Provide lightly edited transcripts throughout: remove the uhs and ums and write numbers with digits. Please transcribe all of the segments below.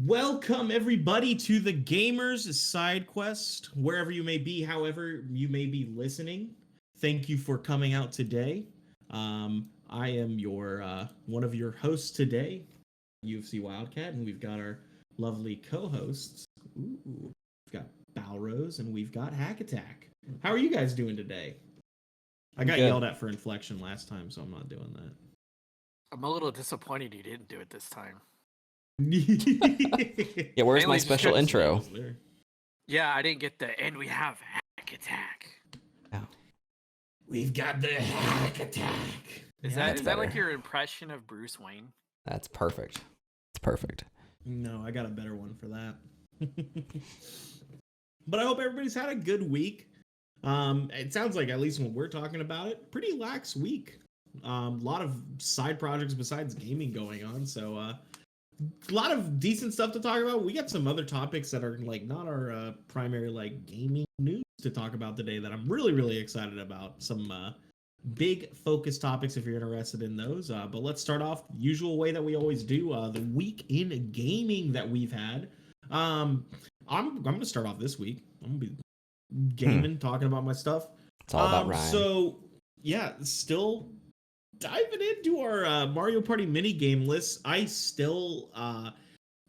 Welcome everybody to the Gamers Side Quest, wherever you may be, however you may be listening. Thank you for coming out today. I am your one of your hosts today, UFC Wildcat, and we've got our lovely co-hosts. Ooh, we've got Balrose and we've got Hack Attack. How are you guys doing today? I got yelled at for inflection last time, so I'm not doing that. I'm a little disappointed you didn't do it this time. Yeah, where's my special intro? Yeah, I didn't get the and we have Hack Attack. Oh. We've got the Hack Attack. Is that like your impression of Bruce Wayne? That's perfect. It's perfect. No, I got a better one for that. But I hope everybody's had a good week. It sounds like, at least when we're talking about it, pretty lax week. A lot of side projects besides gaming going on, so a lot of decent stuff to talk about. We got some other topics that are like not our primary like gaming news to talk about today that I'm really excited about. Some big focus topics if you're interested in those. But let's start off the usual way that we always do. The week in gaming that we've had. I'm gonna start off this week. I'm gonna be gaming, talking about my stuff. It's all about Ryan. So yeah, still diving into our Mario Party mini game list. I still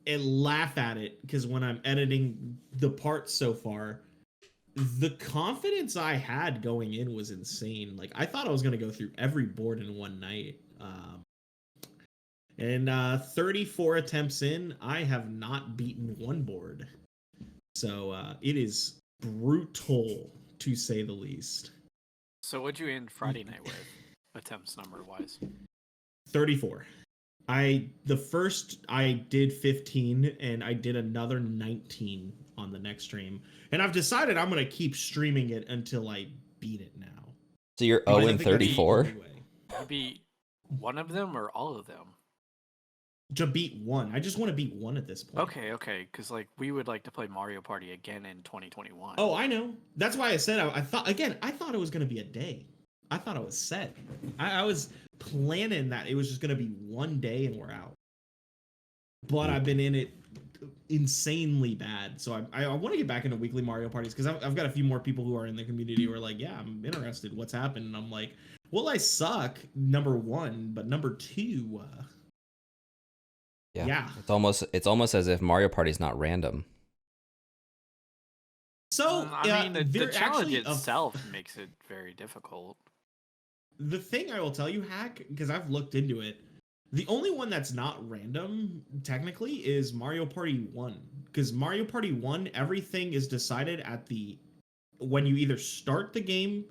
laugh at it because when I'm editing the parts so far, the confidence I had going in was insane. Like, I thought I was going to go through every board in one night. And 34 attempts in, I have not beaten one board. So it is brutal, to say the least. So what'd you end Friday night with, attempts number wise? 34. The first I did 15 and I did another 19 on the next stream. And I've decided I'm going to keep streaming it until I beat it now. So you're 0 and 34? You beat one of them or all of them? To beat one. I just want to beat one at this point. Okay. Because like we would like to play Mario Party again in 2021. Oh, I know. That's why I said I thought it was going to be a day. I thought I was set. I was planning that it was just going to be one day and we're out. But I've been in it insanely bad. So I want to get back into weekly Mario parties because I've got a few more people who are in the community who are like, yeah, I'm interested. What's happened? And I'm like, well, I suck, number one, but number two, yeah. It's almost as if Mario Party's not random. So I mean, the challenge itself makes it very difficult. The thing I will tell you, Hack, because I've looked into it, the only one that's not random, technically, is Mario Party 1. Because Mario Party 1, everything is decided when you either start the game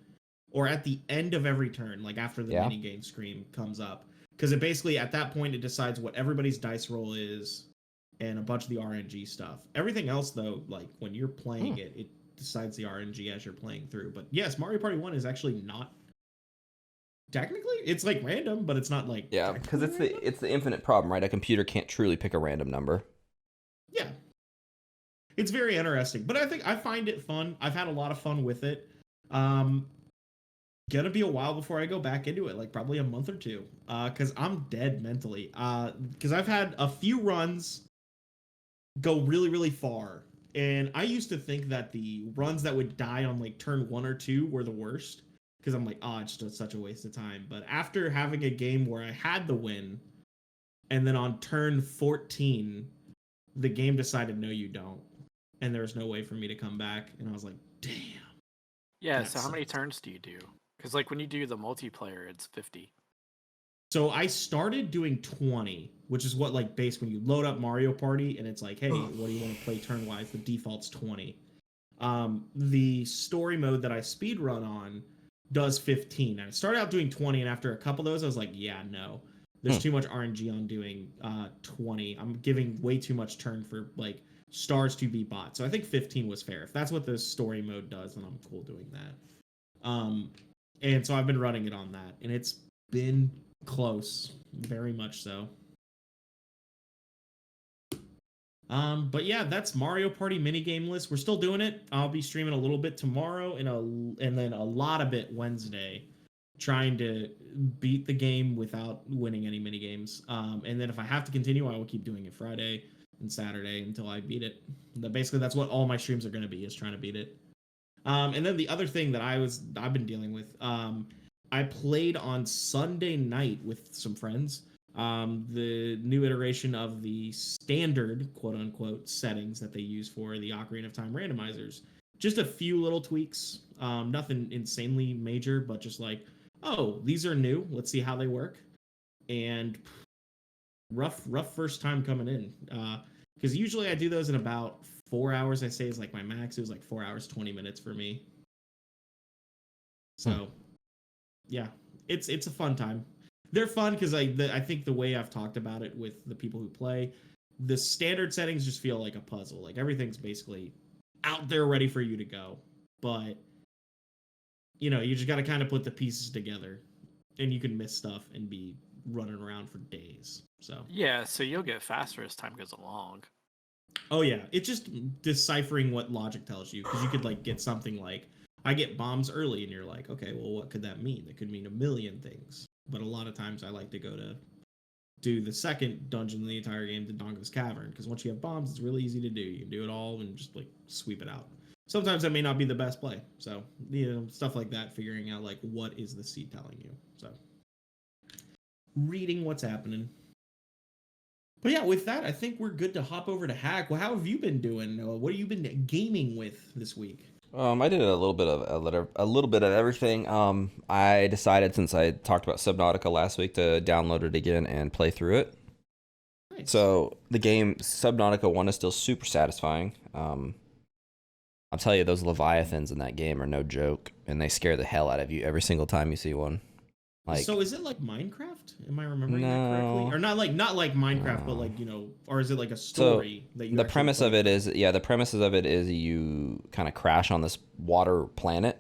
or at the end of every turn, like after the minigame screen comes up. Because it basically, at that point, it decides what everybody's dice roll is and a bunch of the RNG stuff. Everything else, though, like when you're playing it decides the RNG as you're playing through. But yes, Mario Party 1 is actually not technically, it's like random, but it's not like because it's the infinite problem, right? A computer can't truly pick a random number. Yeah, it's very interesting, but I find it fun. I've had a lot of fun with it. Gonna be a while before I go back into it, like probably a month or two, because I'm dead mentally. Because I've had a few runs go really far, and I used to think that the runs that would die on like turn 1 or 2 were the worst. Because I'm like, it's just such a waste of time. But after having a game where I had the win, and then on turn 14, the game decided, no, you don't. And there's no way for me to come back. And I was like, damn. Yeah, so how many turns do you do? Because like when you do the multiplayer, it's 50. So I started doing 20, which is what like base when you load up Mario Party, and it's like, hey, what do you want to play turn-wise? The default's 20. The story mode that I speedrun on does 15. And I started out doing 20, and after a couple of those, I was like, yeah, no. There's too much RNG on doing 20. I'm giving way too much turn for like stars to be bought. So I think 15 was fair. If that's what the story mode does, then I'm cool doing that. And so I've been running it on that, and it's been close, very much so. But yeah, that's Mario Party minigame list. We're still doing it. I'll be streaming a little bit tomorrow and then a lot of it Wednesday, trying to beat the game without winning any minigames. And then if I have to continue, I will keep doing it Friday. and Saturday until I beat it. Basically, that's what all my streams are going to be, is trying to beat it. And then the other thing that I've been dealing with, I played on Sunday night with some friends. The new iteration of the standard quote unquote settings that they use for the Ocarina of Time randomizers. Just a few little tweaks, nothing insanely major, but just like, oh, these are new. Let's see how they work. And rough first time coming in. Because usually I do those in about 4 hours. I say is like my max. It was like 4 hours 20 minutes for me. So, yeah, it's a fun time. They're fun because I think the way I've talked about it with the people who play, the standard settings just feel like a puzzle. Like everything's basically out there ready for you to go, but you know, you just got to kind of put the pieces together, and you can miss stuff and be running around for days. So yeah, so you'll get faster as time goes along. oh yeah, it's just deciphering what logic tells you, because you could like get something like, I get bombs early, and you're like, okay, well, what could that mean? It could mean a million things. But a lot of times I like to go to do the second dungeon in the entire game, the Donga's Cavern, because once you have bombs, it's really easy to do. You can do it all and just like sweep it out. Sometimes that may not be the best play. So, you know, stuff like that, figuring out like what is the seed telling you. So, reading what's happening. But yeah, with that, I think we're good to hop over to Hack. Well, how have you been doing, Noah? What have you been gaming with this week? I did a little bit of everything. I decided, since I talked about Subnautica last week, to download it again and play through it. Nice. So the game Subnautica 1 is still super satisfying. I'll tell you, those Leviathans in that game are no joke, and they scare the hell out of you every single time you see one. Like, so is it like Minecraft? Am I remembering that correctly? Or not like Minecraft, but like, you know, or is it like a story that you the premise of it is, the premises of it is you kind of crash on this water planet.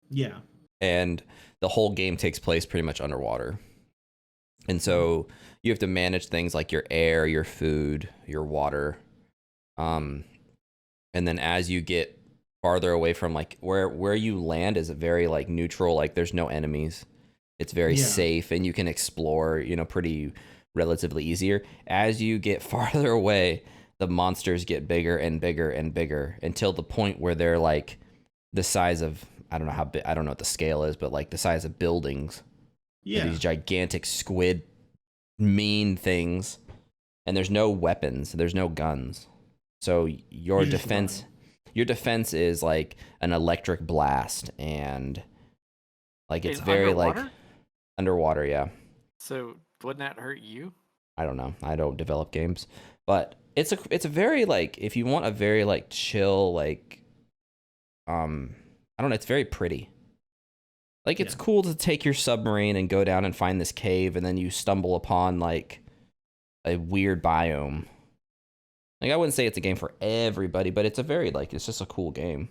Yeah. And the whole game takes place pretty much underwater. And so you have to manage things like your air, your food, your water. And then as you get farther away from like where you land is very like neutral, like there's no enemies. It's very safe, and you can explore, you know, pretty relatively easier. As you get farther away, the monsters get bigger and bigger and bigger, until the point where they're like the size of, I don't know how big, I don't know what the scale is, but like the size of buildings. Yeah. These gigantic squid, mean things, and there's no weapons, there's no guns. So your defense is like an electric blast, and like it's very underwater? Like underwater, yeah. So wouldn't that hurt you? I don't know. I don't develop games, but it's a very like, if you want a very like chill, like I don't know, it's very pretty. Like it's cool to take your submarine and go down and find this cave, and then you stumble upon like a weird biome. Like I wouldn't say it's a game for everybody, but it's a very like, it's just a cool game.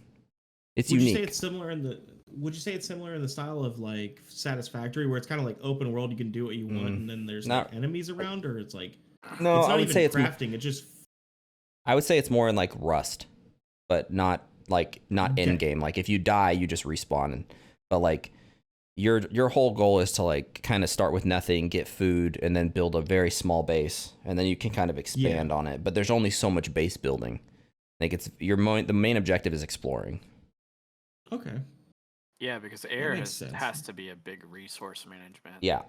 It's unique. Would you say it's similar in the style of like Satisfactory, where it's kind of like open world, you can do what you want, and then there's like enemies around, or it's like, no, it's not I would even say crafting, it's just, I would say it's more in like Rust, but not end game. Like if you die, you just respawn, but like your whole goal is to like kind of start with nothing, get food, and then build a very small base, and then you can kind of expand on it. But there's only so much base building. Like it's the main objective is exploring. Okay. Yeah, because air has to be a big resource management. Yeah,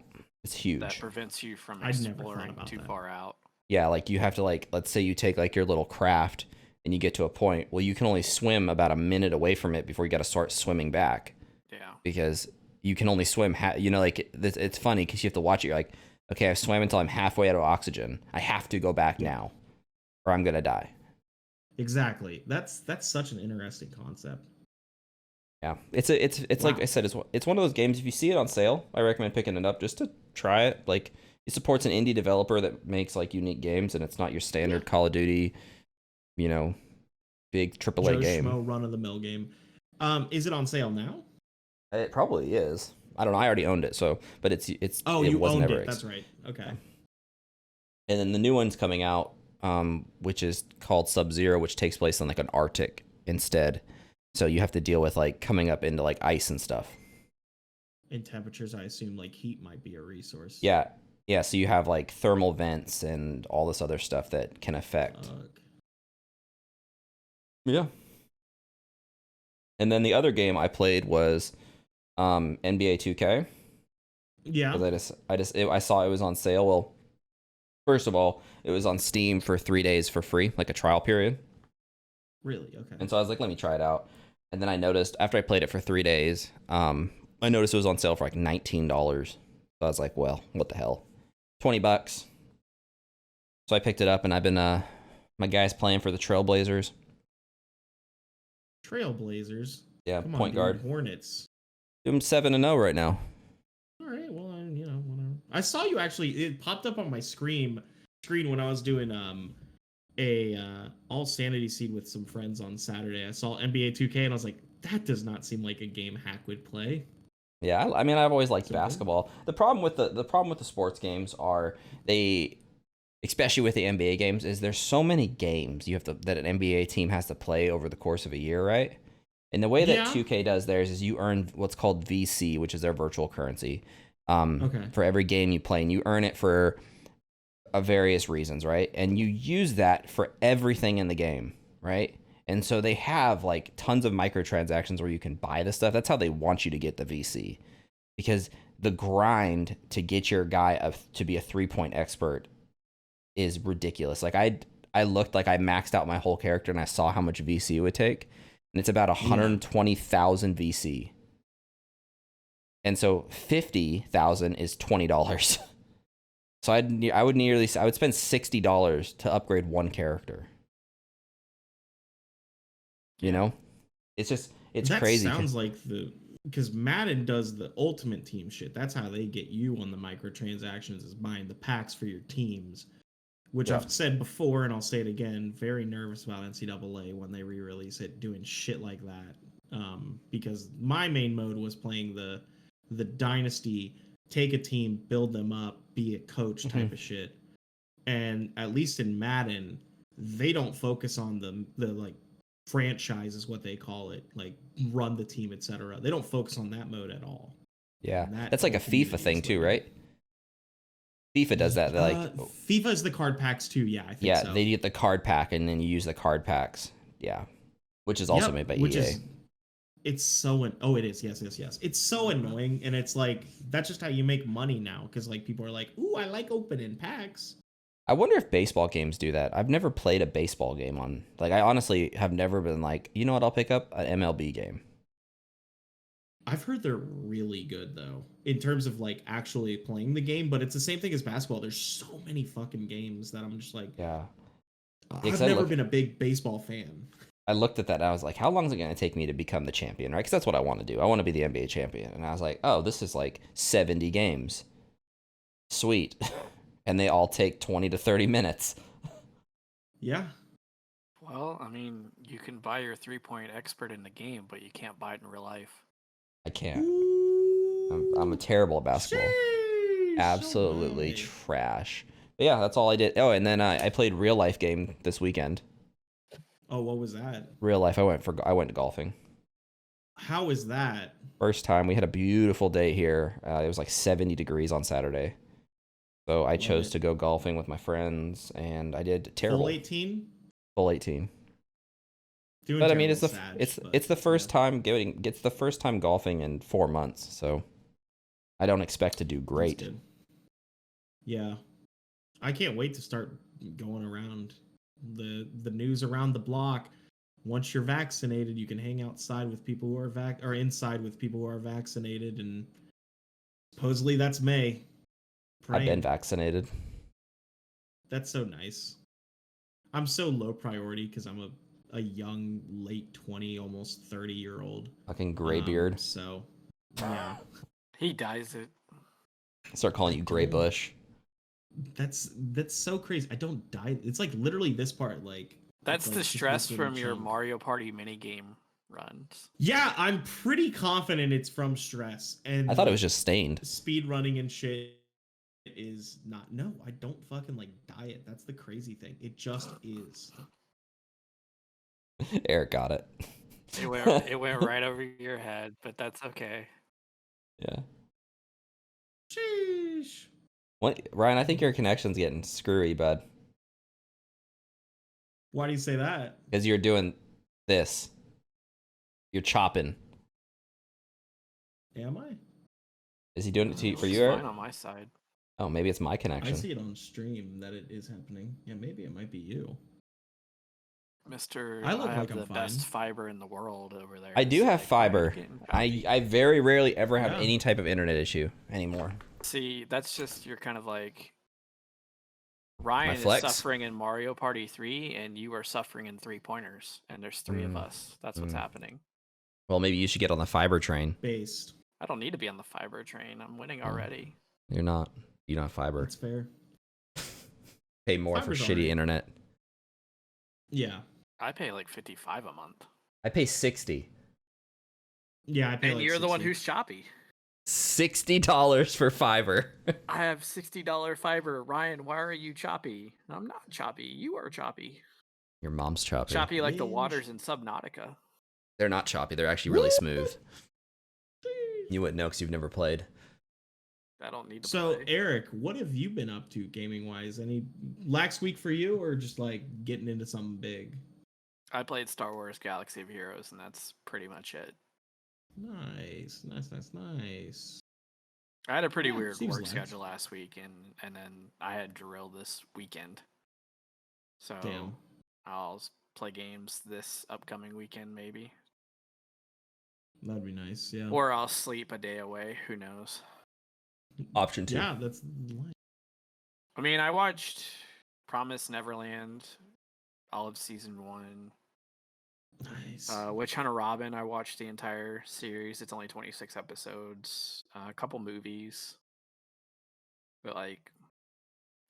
it's huge. That prevents you from exploring too far out. Yeah, like you have to like, let's say you take like your little craft and you get to a point, well, you can only swim about a minute away from it before you got to start swimming back. Yeah. Because you can only swim, you know, like it's funny because you have to watch it. You're like, okay, I've swam until I'm halfway out of oxygen. I have to go back now, or I'm gonna die. Exactly. That's such an interesting concept. Yeah, it's like I said, it's one of those games. If you see it on sale, I recommend picking it up just to try it. Like it supports an indie developer that makes like unique games, and it's not your standard Call of Duty, you know, big AAA game. Schmo run-of-the-mill game. Is it on sale now? It probably is. I don't know. I already owned it, so but it's oh, it you wasn't owned ever it. That's right. Okay. And then the new one's coming out, which is called Sub-Zero, which takes place in like an Arctic instead. So you have to deal with like coming up into like ice and stuff. In temperatures, I assume like heat might be a resource. Yeah, Yeah, so you have like thermal vents and all this other stuff that can affect. Yeah. And then the other game I played was NBA 2K. Yeah. Because I saw it was on sale. Well, first of all, it was on Steam for 3 days for free, like a trial period. Really? Okay. And so I was like, let me try it out. And then I noticed after I played it for 3 days, I noticed it was on sale for like $19. So I was like, well, what the hell? $20. So I picked it up, and I've been my guy's playing for the Trailblazers. Trailblazers. Yeah, Come point on, guard. dude. Hornets. I'm 7-0 right now. All right. Well, whatever. I saw you actually. It popped up on my screen when I was doing a all sanity seed with some friends on Saturday. I saw NBA 2K and I was like, that does not seem like a game Hack would play. Yeah, I mean, I've always liked So basketball. Good. The problem with the sports games are especially with the NBA games, is there's so many games that an NBA team has to play over the course of a year, right? And the way that 2K does theirs is you earn what's called VC, which is their virtual currency, for every game you play, and you earn it for various reasons, right? And you use that for everything in the game, right? And so they have like tons of microtransactions where you can buy the stuff. That's how they want you to get the VC, because the grind to get your guy to be a 3-point expert is ridiculous. Like I looked, like I maxed out my whole character and I saw how much VC it would take, and it's about 120,000 VC. And so 50,000 is $20. So I would spend $60 to upgrade one character. You know, it's crazy. That sounds like because Madden does the ultimate team shit. That's how they get you on the microtransactions, is buying the packs for your teams, which I've said before and I'll say it again. Very nervous about NCAA when they re-release it doing shit like that. Because my main mode was playing the dynasty, take a team, build them up, be a coach type of shit. And at least in Madden, they don't focus on the like franchise is what they call it, like run the team, etc. They don't focus on that mode at all. Yeah, that's like a FIFA thing too, right? FIFA does that. They're like FIFA is the card packs too. Yeah, I think so. They get the card pack and then you use the card packs. Yeah, which is also made by EA. It's so it is. Yes. It's so annoying, and it's like that's just how you make money now, because like people are like, ooh, I like opening packs. I wonder if baseball games do that. I've never played a baseball game on, like, I honestly have never been like, you know what, I'll pick up an MLB game. I've heard they're really good though, in terms of like actually playing the game, but it's the same thing as basketball. There's so many fucking games that I'm just like, I've never been a big baseball fan. I looked at that and I was like, how long is it going to take me to become the champion, right? Because that's what I want to do. I want to be the NBA champion. And I was like, oh, this is like 70 games. Sweet. And they all take 20 to 30 minutes. Yeah. Well, I mean, you can buy your 3-point expert in the game, but you can't buy it in real life. I can't. I'm a terrible at basketball. Absolutely trash. But yeah, that's all I did. Oh, and then I played real life game this weekend. Oh, what was that? Real life. I went to golfing. How is that? First time. We had a beautiful day here. It was like 70 degrees on Saturday. So I chose to go golfing with my friends, and I did terrible. Full 18? Full 18. But I mean, it's the first time it's the first time golfing in 4 months, so I don't expect to do great. Yeah, I can't wait to start going around the news around the block. Once you're vaccinated, you can hang outside with people who are or inside with people who are vaccinated, and supposedly that's May. I've been vaccinated. That's so nice. I'm so low priority because I'm a young, late 20, almost 30-year-old. Fucking gray beard. So, yeah. He dyes it. Start calling you Gray Bush. That's so crazy. I don't dye. It's like literally this part. Like that's the stress from your Mario Party minigame runs. Yeah, I'm pretty confident it's from stress. And I thought it was just stained. Speed running and shit is not. No, I don't fucking like dye it. That's the crazy thing. It just is. Eric got it. It went right over your head, but that's okay. Yeah. Sheesh. What, Ryan? I think your connection's getting screwy, bud. Why do you say that? Because you're doing this. You're chopping. Am I? Is he doing it to you, for It's you, Eric? fine on my side. Oh, maybe it's my I connection. see it on stream that it is happening. Yeah, maybe it might be you. Mr. I look have like I'm the fine. best fiber in the world over there. I do It's have like, why are you fiber. getting choppy? I very rarely ever have Yeah. any type of internet issue anymore. See, that's just you're kind of like Ryan is flex? suffering in Mario Party 3, and you are suffering in 3-pointers, and there's 3 of us. That's what's happening. Well, maybe you should get on the fiber train. Based. I don't need to be on the fiber train. I'm winning Oh. already. You're not. You don't have fiber. That's fair. Pay more Fiber's for shitty alright. internet. Yeah. I pay like 55 a month. I pay 60. Yeah, I pay And like you're the one 60. who's choppy. $60 for fiber. I have $60 fiber. Ryan, why are you choppy? I'm not choppy. You are choppy. Your mom's choppy. Choppy like the Minge. waters in Subnautica. They're not choppy. They're actually really Woo! smooth. You wouldn't know because you've never played. I don't need to So, play. Eric, what have you been up to gaming wise? Any lax week for you, or just like getting into something big? I played Star Wars Galaxy of Heroes, and that's pretty much it. Nice, nice, nice, nice. I had a pretty Yeah, weird seems work nice. schedule last week, and then I had drill this weekend. So Damn. I'll play games this upcoming weekend, maybe. That'd be nice. Yeah. Or I'll sleep a day away. Who knows? Option 2. Yeah, that's life. I mean, I watched Promise Neverland, all of season 1. Nice. Witch Hunter Robin, I watched the entire series. It's only 26 episodes. A couple movies. But, like,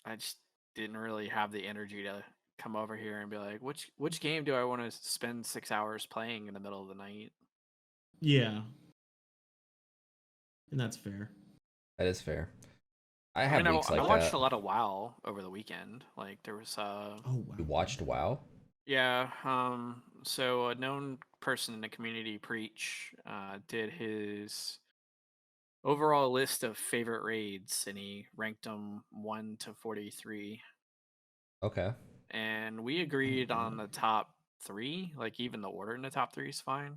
I just didn't really have the energy to come over here and be like, which game do I want to spend 6 hours playing in the middle of the night? Yeah. And that's fair. That is fair. I I have mean, weeks I like watched that. a lot of WoW over the weekend. Like, there was Oh wow. You watched WoW? Yeah, so a known person in the community, Preach, did his overall list of favorite raids, and he ranked them 1 to 43. Okay. And we agreed on the top 3, like even the order in the top 3 is fine.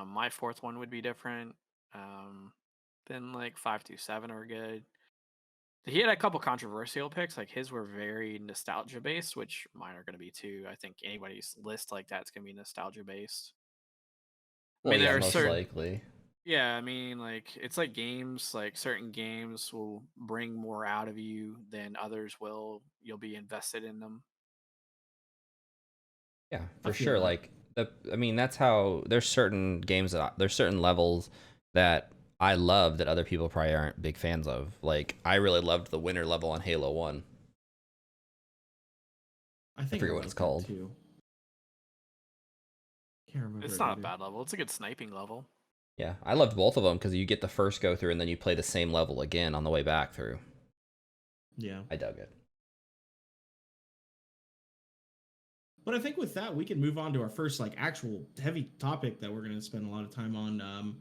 My 4th one would be different. Then like 5 to 7 are good. He had a couple controversial picks. Like his were very nostalgia based, which mine are going to be too. I think anybody's list like that's going to be nostalgia based. Well, there yeah, are most certain- likely. Yeah, I mean, like it's like games. Like certain games will bring more out of you than others will. You'll be invested in them. Yeah, I for feel sure. that. Like, I mean, that's how there's certain games there's certain levels that I love that other people probably aren't big fans of. Like, I really loved the winter level on Halo 1. I think forget what like it's that called. Too. Can't remember. It's it not a either. bad level. It's a good sniping level. Yeah, I loved both of them because you get the first go through and then you play the same level again on the way back through. Yeah. I dug it. But I think with that, we can move on to our first like actual heavy topic that we're going to spend a lot of time on.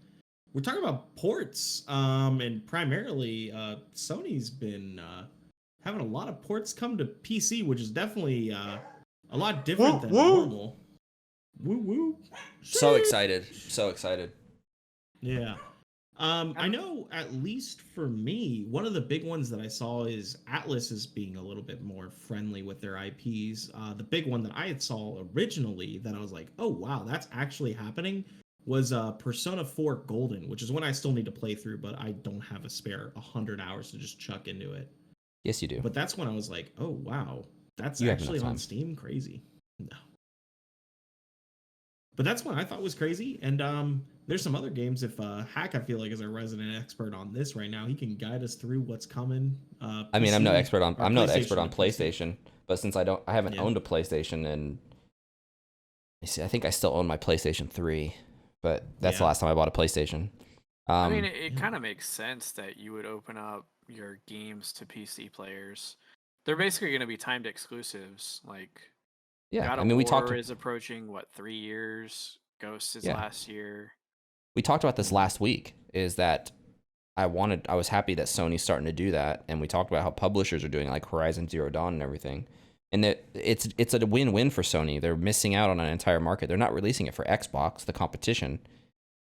We're talking about ports, and primarily Sony's been having a lot of ports come to PC, which is definitely a lot different than normal. Woo woo! So excited. So excited. Yeah. I know at least for me, one of the big ones that I saw is Atlas is being a little bit more friendly with their IPs. The big one that I had saw originally that I was like, oh wow, that's actually happening was Persona 4 Golden, which is one I still need to play through, but I don't have a spare 100 hours to just chuck into it. Yes, you do. But that's when I was like, oh wow, that's You have actually enough on time. Steam. Crazy. No. But that's one I thought was crazy. And there's some other games. If Hack, I feel like, is our resident expert on this right now, he can guide us through what's coming. I mean, I'm no PC expert on or I'm not an expert PlayStation on to PC. PlayStation, but since I haven't Yeah. owned a PlayStation, and I see, I think I still own my PlayStation 3, but that's the Yeah. last time I bought a PlayStation. I mean, it yeah. kind of makes sense that you would open up your games to PC players. They're basically going to be timed exclusives. Like, yeah, God I of mean, we War talked is approaching, what, 3 years? Ghost is Yeah. last year. about this Yeah. last week. Is that I was happy that Sony's starting to do that, and we talked about how publishers are doing like Horizon Zero Dawn and everything. And that it's a win-win for Sony. They're missing out on an entire market. They're not releasing it for Xbox, the competition.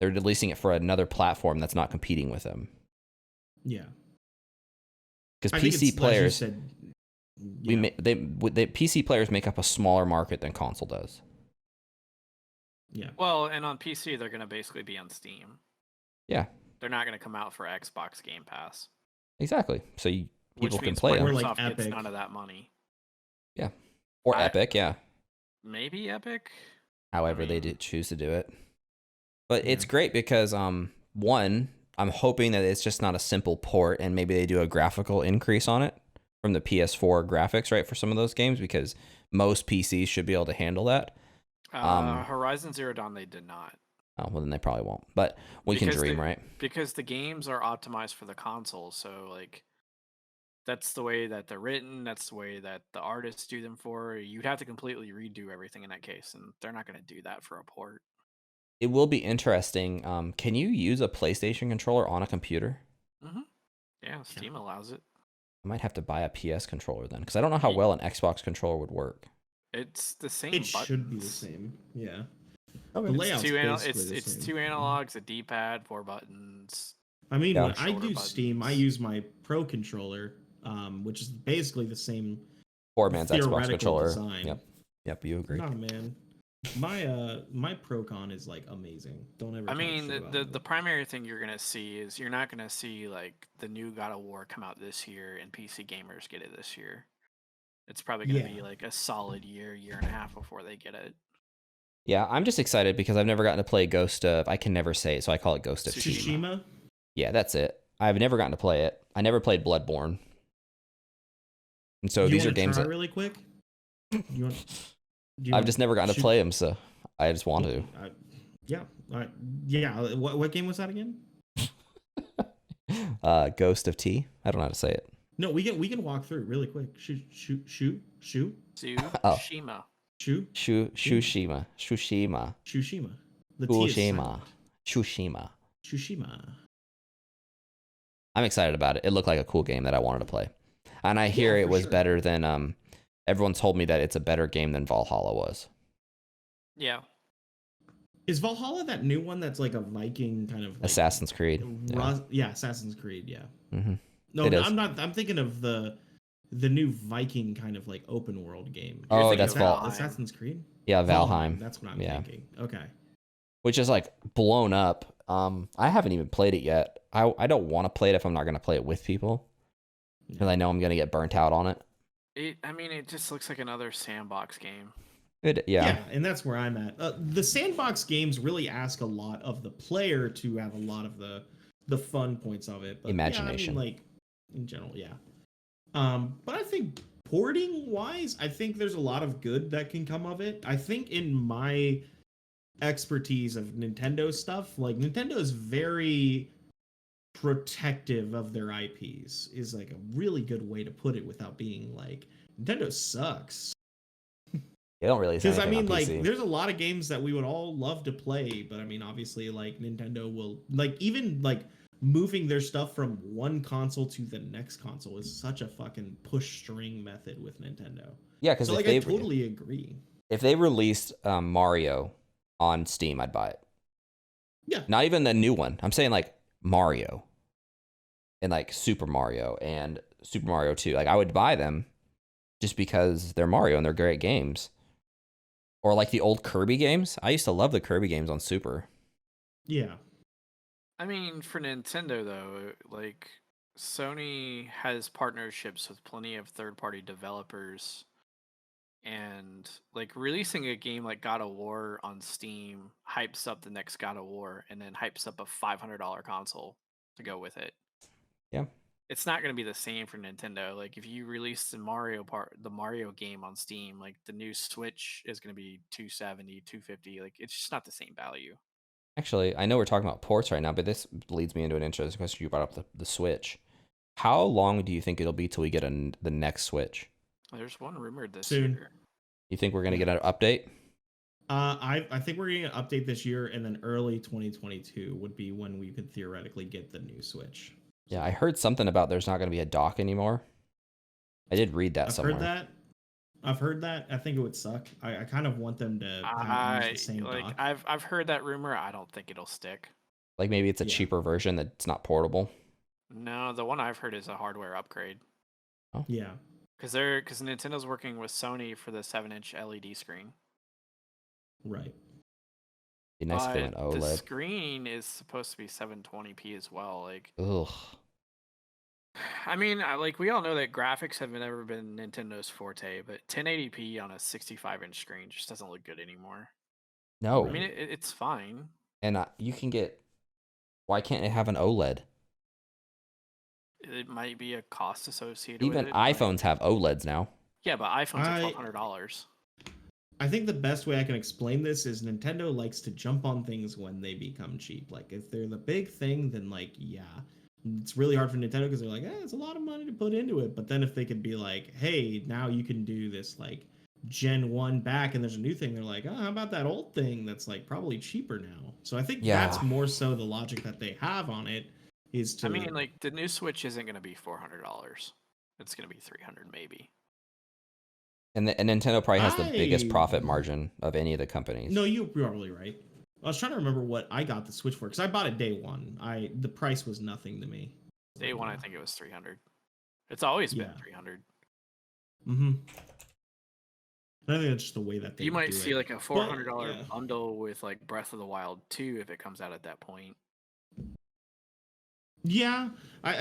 They're releasing it for another platform that's not competing with them. Yeah. Because I think PC it's, players, like you said, they PC players make up a smaller market than console does. yeah. Well, and on PC they're gonna basically be on Steam. Yeah, They're not gonna come out for Xbox Game Pass, exactly. So which people can means play them. Or like Microsoft gets Epic. none of that money. Yeah, or I- Epic. Yeah, Maybe Epic. however they mean- choose to do it. But it's Yeah. great because one, I'm hoping that it's just not a simple port, and maybe they do a graphical increase on it from the PS4 graphics, right, for some of those games, because most PCs should be able to handle that. Horizon Zero Dawn they did not. Oh, well, then they probably won't. But we can Because dream, they- right? Because the games are optimized for the console, so like that's the way that they're written, that's the way that the artists do them for. You'd have to completely redo everything in that case, and they're not gonna do that for a port. It will be interesting. Can you use a PlayStation controller on a computer? Yeah, Steam allows it. I might have to buy a PS controller then, because I don't know how well an Xbox controller would work. It's the same It should be the buttons. same. Yeah. Okay. The layout's It's basically the it's same. two analogs, a D-pad, 4 buttons. I mean, Yeah. when I Shoulder do Steam, I buttons. use my Pro controller, which is basically the same Poor man's Xbox theoretical controller. design. Yep, you agree. Nah, man. My Procon is like amazing. Don't ever. I talk mean, shit about the it. primary thing you're gonna see is you're not gonna see like the new God of War come out this year and PC gamers get it this year. It's probably gonna be Yeah. like a solid year and a half before they get it. Yeah, I'm just excited because I've never gotten to play Ghost of. I can never say it, so I call it Ghost of Tsushima. Tsushima. Yeah, that's it. I've never gotten to play it. I never played Bloodborne. And so You these are wanna games try that really quick. You want, do you I've want- just never gotten to shoot- play them, so I just want to. Yeah. All right. Yeah. What game was that again? Ghost of T. I don't know how to say it. No, we can walk through really quick. Shoot. Oh. Tsushima. Tsushima. Tsushima. The T is silent. Tsushima. Tsushima. I'm excited about it. It looked like a cool game that I wanted to play. And I hear Yeah, it for was sure. better than everyone told me that it's a better game than Valhalla was. Yeah. Is Valhalla that new one that's like a Viking kind of like Assassin's Creed. Yeah. Assassin's Creed, yeah. hmm No, It is. I'm not. I'm thinking of the new Viking kind of like open world game. Oh, You're thinking that's of Val- Valheim. Assassin's Creed. Yeah, Valheim. That's what I'm Yeah. thinking. Okay. Which is like blown up. I haven't even played it yet. I don't want to play it if I'm not going to play it with people, because I know I'm going to get burnt out on it. It just looks like another sandbox game. Yeah. And that's where I'm at. The sandbox games really ask a lot of the player to have a lot of the fun points of it. But Imagination. Yeah, I mean, like in general, yeah. But I think porting wise, I think there's a lot of good that can come of it. I think in my expertise of Nintendo stuff, like Nintendo is very protective of their IPs is like a really good way to put it without being like Nintendo sucks. They don't really say Because I anything mean, on like, PC. there's a lot of games that we would all love to play, but I mean, obviously, like Nintendo will like even like moving their stuff from one console to the next console is such a fucking push string method with Nintendo. Yeah, because So like, I totally agree. if they released Mario on Steam, I'd buy it. Yeah. Not even the new one. I'm saying like Mario and like Super Mario and Super Mario 2. Like I would buy them just because they're Mario and they're great games. Or like the old Kirby games. I used to love the Kirby games on Super. Yeah. I mean, for Nintendo though, like Sony has partnerships with plenty of third-party developers, and like releasing a game like God of War on Steam hypes up the next God of War, and then hypes up a $500 console to go with it. Yeah. It's not going to be the same for Nintendo. Like if you release the Mario game on Steam, like the new Switch is going to be $270, $250. Like it's just not the same value. Actually, I know we're talking about ports right now, but this leads me into an interesting question. You brought up the Switch. How long do you think it'll be till we get the next Switch? There's one rumored this Soon. year. You think we're going to get an update? I think we're getting an update this year, and then early 2022 would be when we could theoretically get the new Switch. Yeah, I heard something about there's not going to be a dock anymore. I did read that I've somewhere. heard that. I've heard that. I think it would suck. I kind of want them to use the same dock. I've heard that rumor. I don't think it'll stick. Like maybe it's a Yeah. cheaper version that's not portable. No, the one I've heard is a hardware upgrade. Yeah. Because Nintendo's working with Sony for the 7-inch LED screen. Right. Be nice if they But went the OLED. screen is supposed to be 720p as well. Like, Ugh. I mean, like we all know that graphics have never been Nintendo's forte, but 1080p on a 65-inch screen just doesn't look good anymore. No. I mean, it's fine. And you can get. Why can't it have an OLED? It might be a cost associated Even with it. iPhones have OLEDs now. Yeah, but iPhones are $1,200. I think the best way I can explain this is Nintendo likes to jump on things when they become cheap. Like if they're the big thing, then like yeah, it's really hard for Nintendo because they're like, it's a lot of money to put into it. But then if they could be like, hey, now you can do this like Gen 1 back and there's a new thing, they're like, how about that old thing that's like probably cheaper now? So I think that's more so the logic that they have on it is to. I mean, like the new Switch isn't going to be $400. It's going to be $300 maybe. And Nintendo probably has the biggest profit margin of any of the companies. No, you're probably right. I was trying to remember what I got the Switch for because I bought it day one. The price was nothing to me. Day one, I think it was $300. It's always been $300. Mm-hmm. I think that's just the way that they. You might see like a $400 yeah. bundle with like Breath of the Wild 2 if it comes out at that point. Yeah,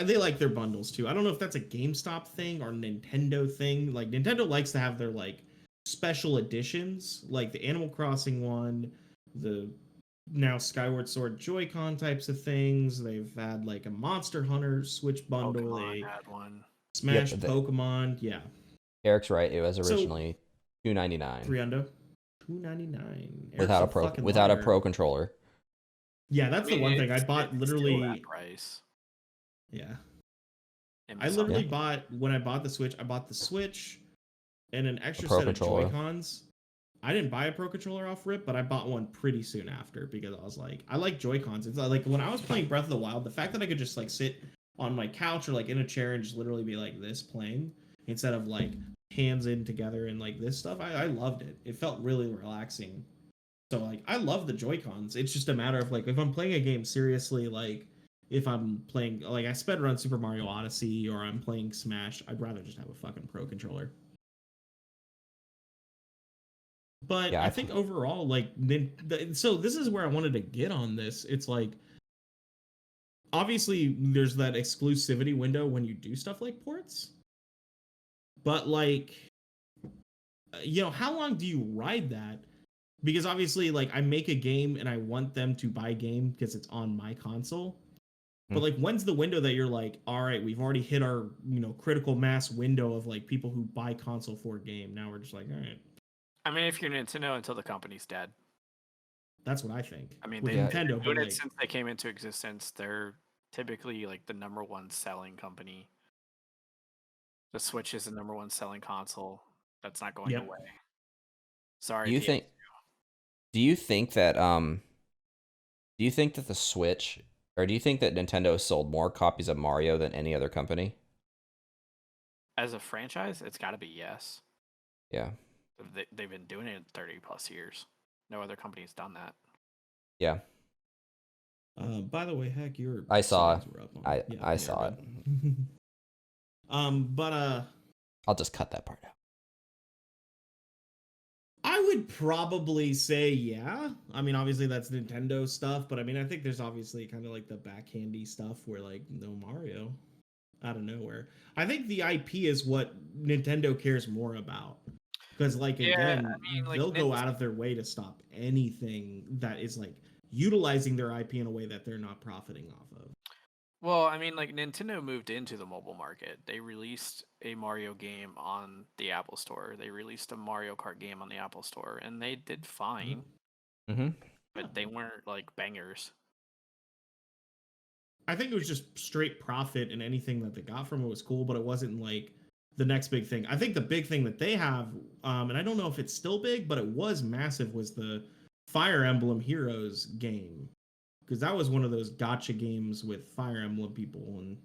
they like their bundles too. I don't know if that's a GameStop thing or Nintendo thing. Like Nintendo likes to have their like special editions, like the Animal Crossing one, the now Skyward Sword Joy-Con types of things. They've had like a Monster Hunter Switch bundle. Pokemon had one. Smash Pokemon. Yeah. Eric's right. It was originally $299. $299 without a pro controller. Yeah, that's the one thing I bought. Literally, that price. Yeah. Amazon. I literally bought, when I bought the Switch, I bought the Switch and an extra set of Joy-Cons. I didn't buy a Pro Controller off rip, but I bought one pretty soon after because I was like, I like Joy-Cons. It's like when I was playing Breath of the Wild, the fact that I could just like sit on my couch or like in a chair and just literally be like this playing instead of like hands in together and like this stuff, I loved it. It felt really relaxing. So like I love the Joy-Cons. It's just a matter of like if I'm playing a game seriously, like if I'm playing like I sped run Super Mario Odyssey or I'm playing Smash, I'd rather just have a fucking Pro Controller. But yeah, I think overall, like, so this is where I wanted to get on this. It's like, obviously, there's that exclusivity window when you do stuff like ports. But, like, you know, how long do you ride that? Because obviously, like, I make a game and I want them to buy a game because it's on my console. But, like, when's the window that you're like, all right, we've already hit our, you know, critical mass window of, like, people who buy console for a game. Now we're just like, all right. I mean, if you're Nintendo until the company's dead. That's what I think. I mean, Nintendo, doing it since they came into existence. They're typically like the #1 selling company. The Switch is the #1 selling console. That's not going away. Sorry. Do you think that the Switch, or do you think that Nintendo has sold more copies of Mario than any other company? As a franchise, it's got to be yes. Yeah. They've been doing it 30 plus years. No other company's done that. Yeah. By the way, Heck, your I saw it. I saw it. But I'll just cut that part out. I would probably say yeah. I mean, obviously that's Nintendo stuff, but I mean, I think there's obviously kind of like the backhandy stuff where like no Mario out of nowhere. I think the IP is what Nintendo cares more about. Because, like, again, I mean, like, they'll go out of their way to stop anything that is, like, utilizing their IP in a way that they're not profiting off of. Well, I mean, like, Nintendo moved into the mobile market. They released a Mario game on the Apple Store. They released a Mario Kart game on the Apple Store, and they did fine. Mm-hmm. But they weren't, like, bangers. I think it was just straight profit, and anything that they got from it was cool, but it wasn't, like, the next big thing. I think the big thing that they have, and I don't know if it's still big, but it was massive, was the Fire Emblem Heroes game. Because that was one of those gotcha games with Fire Emblem people. And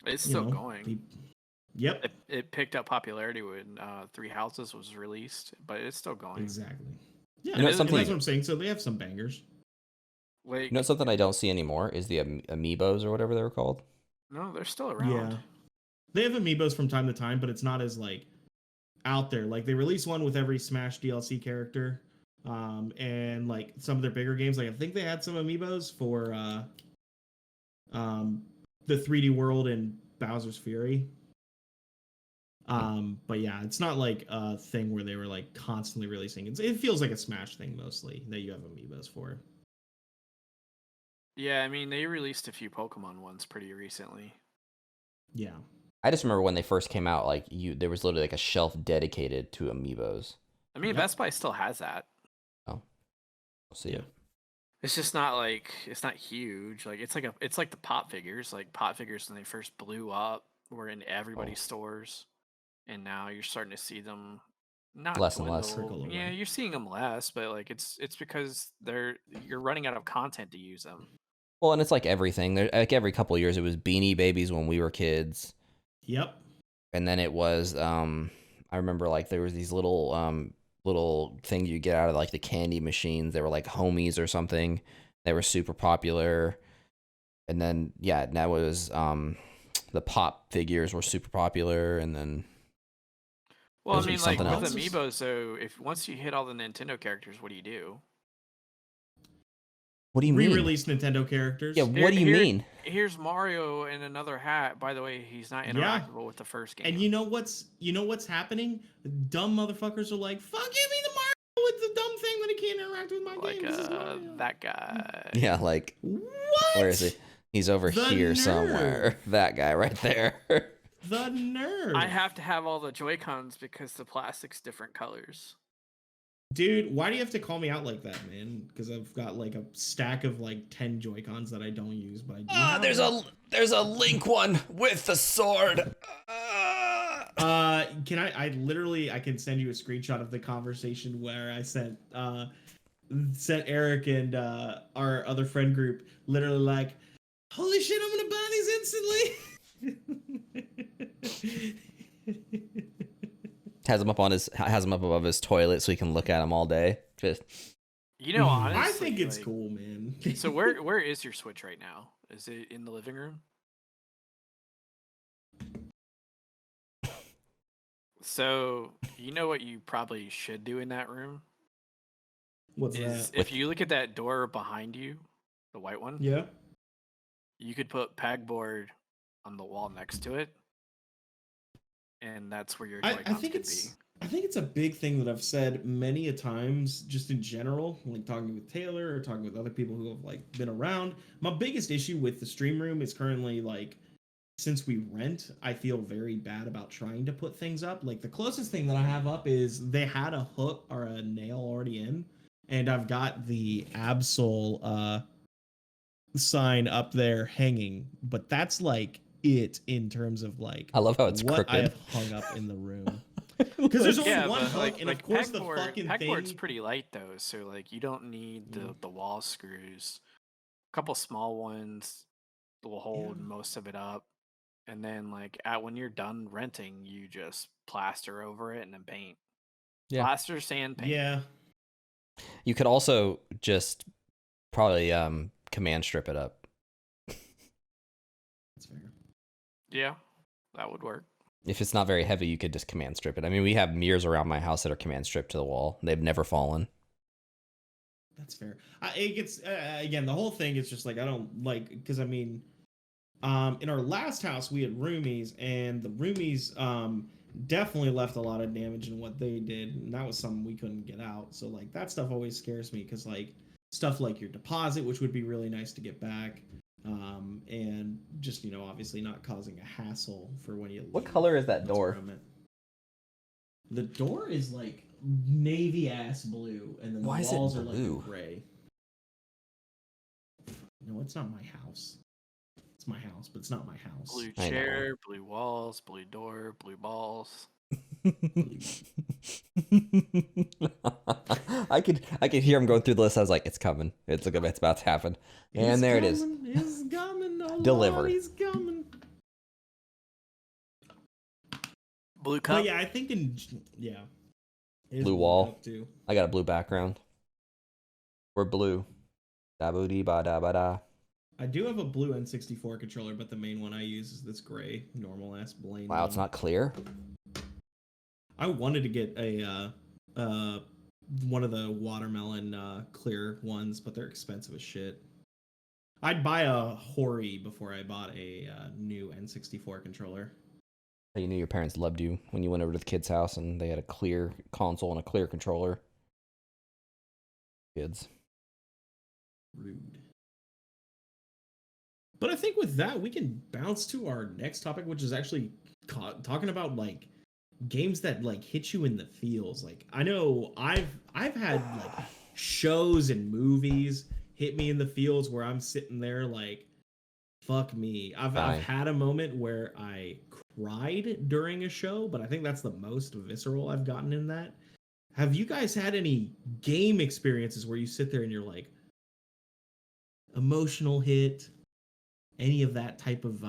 It's still going. Yep. It picked up popularity when Three Houses was released, but it's still going. Exactly. Yeah, You know, and that's what I'm saying. So they have some bangers. Like, You know, something I don't see anymore is the amiibos or whatever they were called. no, they're still around. Yeah. They have amiibos from time to time, but it's not as like out there. Like they release one with every Smash DLC character, and like some of their bigger games. Like I think they had some amiibos for the 3D World and Bowser's Fury. But yeah, it's not like a thing where they were like constantly releasing. It feels like a Smash thing mostly that you have amiibos for. Yeah, I mean they released a few Pokemon ones pretty recently. Yeah. I just remember when they first came out, like there was literally like a shelf dedicated to amiibos. I mean, Best Buy still has that. Oh, we'll see it. It's just not like it's not huge. Like it's like the pop figures. Like pop figures when they first blew up were in everybody's stores, and now you're starting to see them not Less and less. dwindle. Yeah, you're seeing them less, but like it's because you're running out of content to use them. Well, and it's like everything. There, like every couple of years, it was Beanie Babies when we were kids. Yep. And then it was I remember like there was these little things you get out of like the candy machines. They were like homies or something. They were super popular. And then that was the pop figures were super popular, and then well, I mean, like with else. amiibos, so if once you hit all the Nintendo characters, what do you do? What do you mean? Re-release Nintendo characters. Yeah, what do you mean? Here's Mario in another hat. By the way, he's not interactable with the first game. And you know what's happening? Dumb motherfuckers are like, "Fuck, give me the Mario with the dumb thing that he can't interact with my like, game." This is Mario. That guy. Yeah, like What? Where is he? He's over here nerd. somewhere. That guy right there. The nerd. I have to have all the Joy-Cons because the plastic's different colors. Dude, why do you have to call me out like that, man? Because I've got like a stack of like 10 Joy-Cons that I don't use, but I do. There's a Link one with the sword. Can I can send you a screenshot of the conversation where I sent Eric and our other friend group literally like, holy shit, I'm gonna buy these instantly. Has him up above his toilet so he can look at him all day. Just Honestly, I think it's cool, man. So where is your Switch right now? Is it in the living room? So you know what you probably should do in that room? What's that? If you look at that door behind you, the white one. Yeah. You could put pegboard on the wall next to it, and that's where your Joy-Cons could be. I think it's a big thing that I've said many a times, just in general, like talking with Taylor or talking with other people who have like been around. My biggest issue with the stream room is currently like, since we rent, I feel very bad about trying to put things up. Like the closest thing that I have up is they had a hook or a nail already in, and I've got the Absol sign up there hanging, but that's like it in terms of like I love how it's what crooked. I have hung up in the room. Because there's only one hook, and of course the fucking pegboard's thing. pretty light though, so like you don't need the wall screws. A couple small ones will hold most of it up, and then like when you're done renting, you just plaster over it and then paint. Yeah. Plaster, sand, paint. Yeah. You could also just probably command strip it up. That's fair. Yeah, that would work. If it's not very heavy, you could just command strip it. I mean, we have mirrors around my house that are command stripped to the wall. They've never fallen. That's fair. It gets again, the whole thing is just like I don't like, because I mean, in our last house we had roomies, and the roomies definitely left a lot of damage in what they did, and that was something we couldn't get out. So like that stuff always scares me, because like stuff like your deposit, which would be really nice to get back, and just obviously not causing a hassle for when you leave. What color is that door? The door is like navy ass blue, and then the walls are like gray. No, it's not my house. It's It's my house, but it's not my house. Blue I know. chair, blue walls, blue door, blue balls. I could hear him going through the list. I was like, it's coming. It's about to happen. And there it is. It's coming. Oh, Delivered. Lord, he's coming. Blue cup. But yeah, I think It is Blue wall. cup too. I got a blue background. We're blue. Da boo dee ba da ba da. I do have a blue N64 controller, but the main one I use is this gray, normal ass Blaine. Wow, it's not clear. I wanted to get a one of the watermelon clear ones, but they're expensive as shit. I'd buy a Hori before I bought a new N64 controller. You knew your parents loved you when you went over to the kid's house and they had a clear console and a clear controller. Kids. Rude. But I think with that, we can bounce to our next topic, which is actually talking about like games that like hit you in the feels. Like I know I've had like shows and movies hit me in the feels where I'm sitting there like, fuck me. I've had a moment where I cried during a show, but I think that's the most visceral I've gotten in that. Have you guys had any game experiences where you sit there and you're like, emotional hit, any of that type of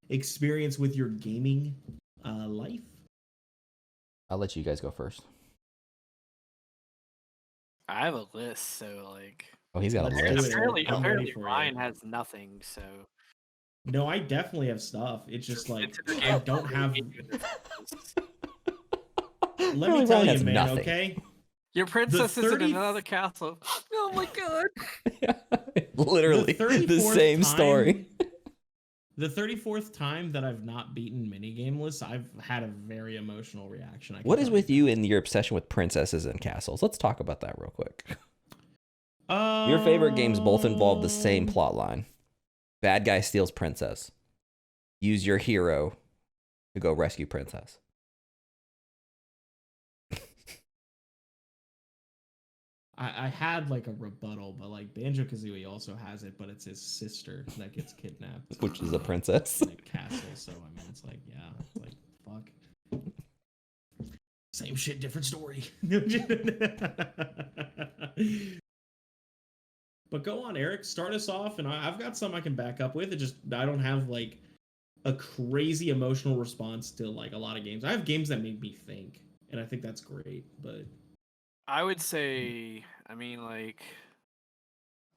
experience with your gaming life? I'll let you guys go first. I have a list, so like. Oh, he's got a Let's do list. it. Apparently, I'm ready apparently for Ryan you. has nothing. So. No, I definitely have stuff. It's just like It's in the I game. don't have. Let Apparently me tell Ryan you, has man. nothing. Okay. Your princess is in 30 another castle. Oh my god. Literally the 34th same time- story. The 34th time that I've not beaten minigameless, I've had a very emotional reaction. What is with you and your obsession with princesses and castles? Let's talk about that real quick. Your favorite games both involve the same plot line. Bad guy steals princess. Use your hero to go rescue princess. I had like a rebuttal, but like Banjo-Kazooie also has it, but it's his sister that gets kidnapped. Which is a princess. In a castle, so I mean, it's like, yeah, it's like, fuck. Same shit, different story. But go on, Eric, start us off, and I've got some I can back up with. I don't have like a crazy emotional response to like a lot of games. I have games that make me think, and I think that's great, but I would say, I mean, like,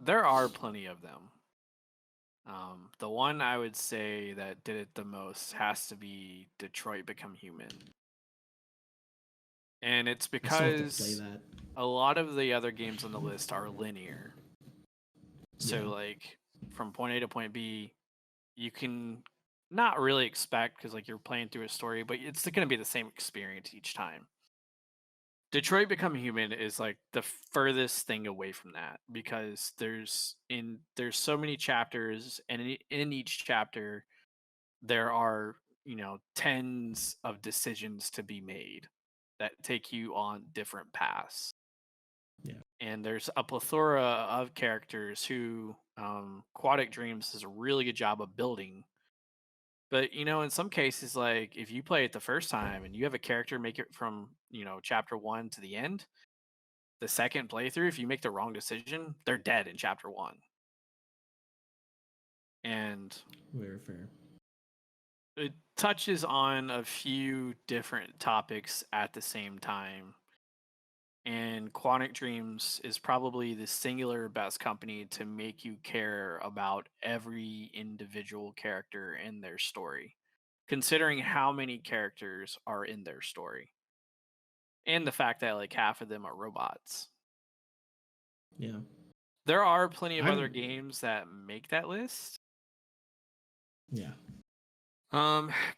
there are plenty of them. The one I would say that did it the most has to be Detroit Become Human. And it's I still have to play because that. a lot of the other games on the list are linear. So, Yeah. like, from point A to point B, you can not really expect, because, like, you're playing through a story, but it's going to be the same experience each time. Detroit Become Human is like the furthest thing away from that, because there's so many chapters, and in each chapter there are, tens of decisions to be made that take you on different paths. Yeah. And there's a plethora of characters who Quatic Dreams does a really good job of building. But, in some cases, like, if you play it the first time and you have a character make it from, chapter 1 to the end, the second playthrough, if you make the wrong decision, they're dead in chapter 1. And Very fair. it touches on a few different topics at the same time. And Quantic Dreams is probably the singular best company to make you care about every individual character in their story, considering how many characters are in their story. And the fact that like half of them are robots. Yeah. There are plenty of other I'm- games that make that list. Yeah.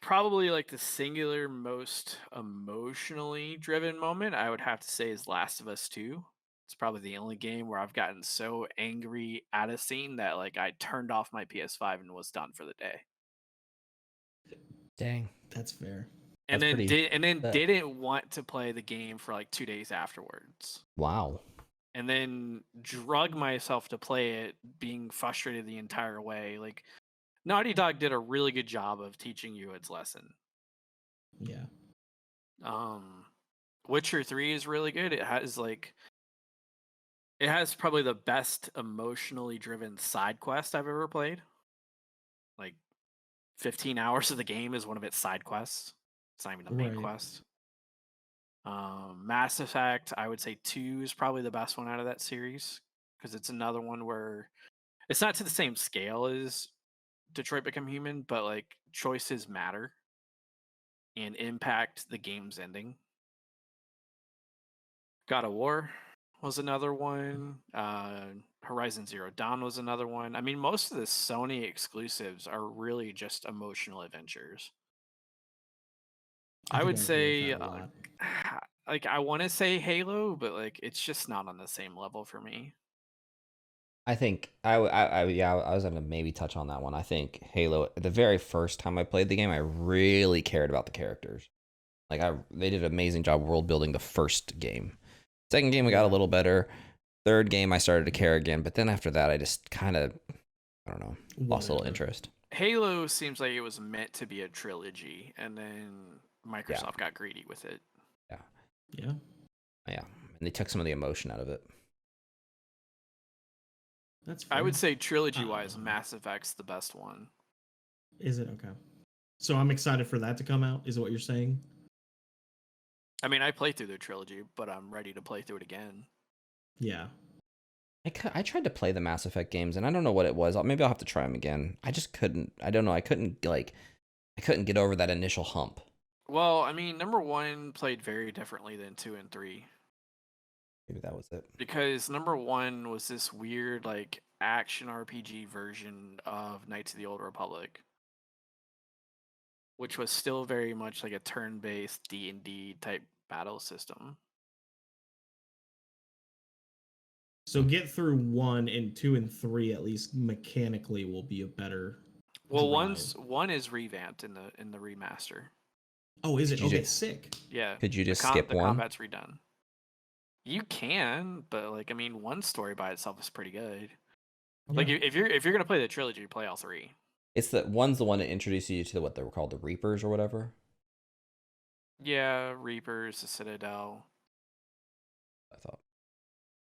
Probably like the singular most emotionally driven moment I would have to say is Last of Us 2. It's probably the only game where I've gotten so angry at a scene that like I turned off my PS5 and was done for the day. Dang. That's fair. And That's then pretty sad. didn't want to play the game for like 2 days afterwards. Wow. And then drug myself to play it, being frustrated the entire way. Like, Naughty Dog did a really good job of teaching you its lesson. Yeah. Witcher 3 is really good. It has probably the best emotionally driven side quest I've ever played. Like 15 hours of the game is one of its side quests. It's not even the main Right. quest. Mass Effect, I would say 2 is probably the best one out of that series because it's another one where it's not to the same scale as Detroit Become Human, but like choices matter and impact the game's ending. God of War was another one. Horizon Zero Dawn was another one. I mean, most of the Sony exclusives are really just emotional adventures. I think would I agree with say, that a lot. like, I want to say Halo, but like, it's just not on the same level for me. I think yeah, I was gonna maybe touch on that one. I think Halo, the very first time I played the game, I really cared about the characters. Like they did an amazing job world building the first game. Second game, we got a Yeah. little better. Third game, I started to care again, but then after that, I just kind of, I don't know, lost a little Whatever. interest. Halo seems like it was meant to be a trilogy, and then Yeah, Microsoft got greedy with it. yeah, Yeah. yeah, and they took some of the emotion out of it. That's fair. I would say trilogy-wise, Mass Effect's the best one. Is it okay? So I'm excited for that to come out. Is what you're saying? I mean, I played through the trilogy, but I'm ready to play through it again. Yeah. I tried to play the Mass Effect games, and I don't know what it was. Maybe I'll have to try them again. I just couldn't. I don't know. I couldn't get over that initial hump. Well, I mean, number 1 played very differently than 2 and 3. Maybe that was it. Because number 1 was this weird, like, action RPG version of Knights of the Old Republic, which was still very much like a turn-based D&D type battle system. So get through 1 and 2 and 3 at least mechanically will be a better Well, drive. 1 is revamped in the remaster. Oh, is it? Could you Okay, just- sick. Yeah. Could you just skip the one? combat's redone. You can, but like I mean, 1 story by itself is pretty good. Like Yeah. if you're gonna play the trilogy, play all 3. It's the one that introduces you to what they were called, the Reapers or whatever. Yeah, Reapers, the Citadel. I thought.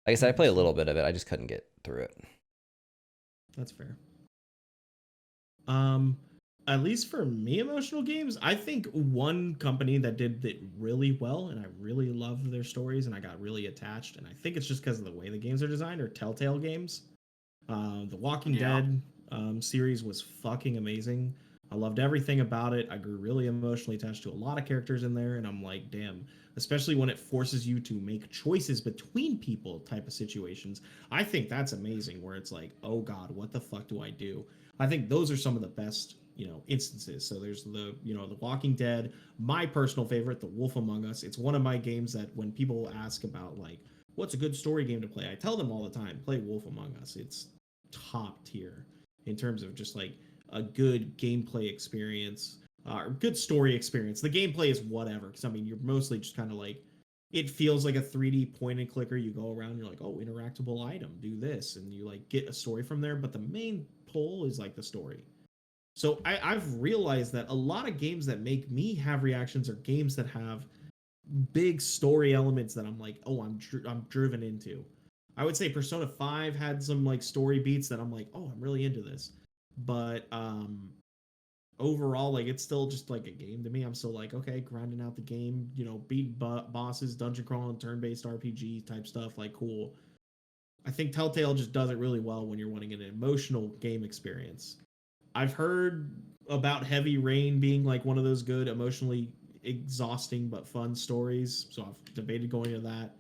Like I said, I played a little bit of it. I just couldn't get through it. That's fair. At least for me, emotional games, I think one company that did it really well, and I really loved their stories, and I got really attached, and I think it's just because of the way the games are designed, are Telltale games. The Walking Yeah. Dead series was fucking amazing. I loved everything about it. I grew really emotionally attached to a lot of characters in there, and I'm like, damn. Especially when it forces you to make choices between people, type of situations. I think that's amazing. Where it's like, oh god, what the fuck do I do? I think those are some of the best, instances. So there's the Walking Dead. My personal favorite, The Wolf Among Us. It's one of my games that when people ask about like what's a good story game to play, I tell them all the time, play Wolf Among Us. It's top tier in terms of just like a good gameplay experience or good story experience. The gameplay is whatever, because I mean you're mostly just kind of like, it feels like a 3D point and clicker. You go around, you're like, oh, interactable item, do this, and you like get a story from there. But the main pull is like the story. So I've realized that a lot of games that make me have reactions are games that have big story elements that I'm like, oh, I'm driven into. I would say Persona 5 had some like story beats that I'm like, oh, I'm really into this. But overall, like, it's still just like a game to me. I'm still like, okay, grinding out the game, beating bosses, dungeon crawling, turn-based RPG type stuff, like, cool. I think Telltale just does it really well when you're wanting an emotional game experience. I've heard about Heavy Rain being like one of those good, emotionally exhausting but fun stories, so I've debated going to that.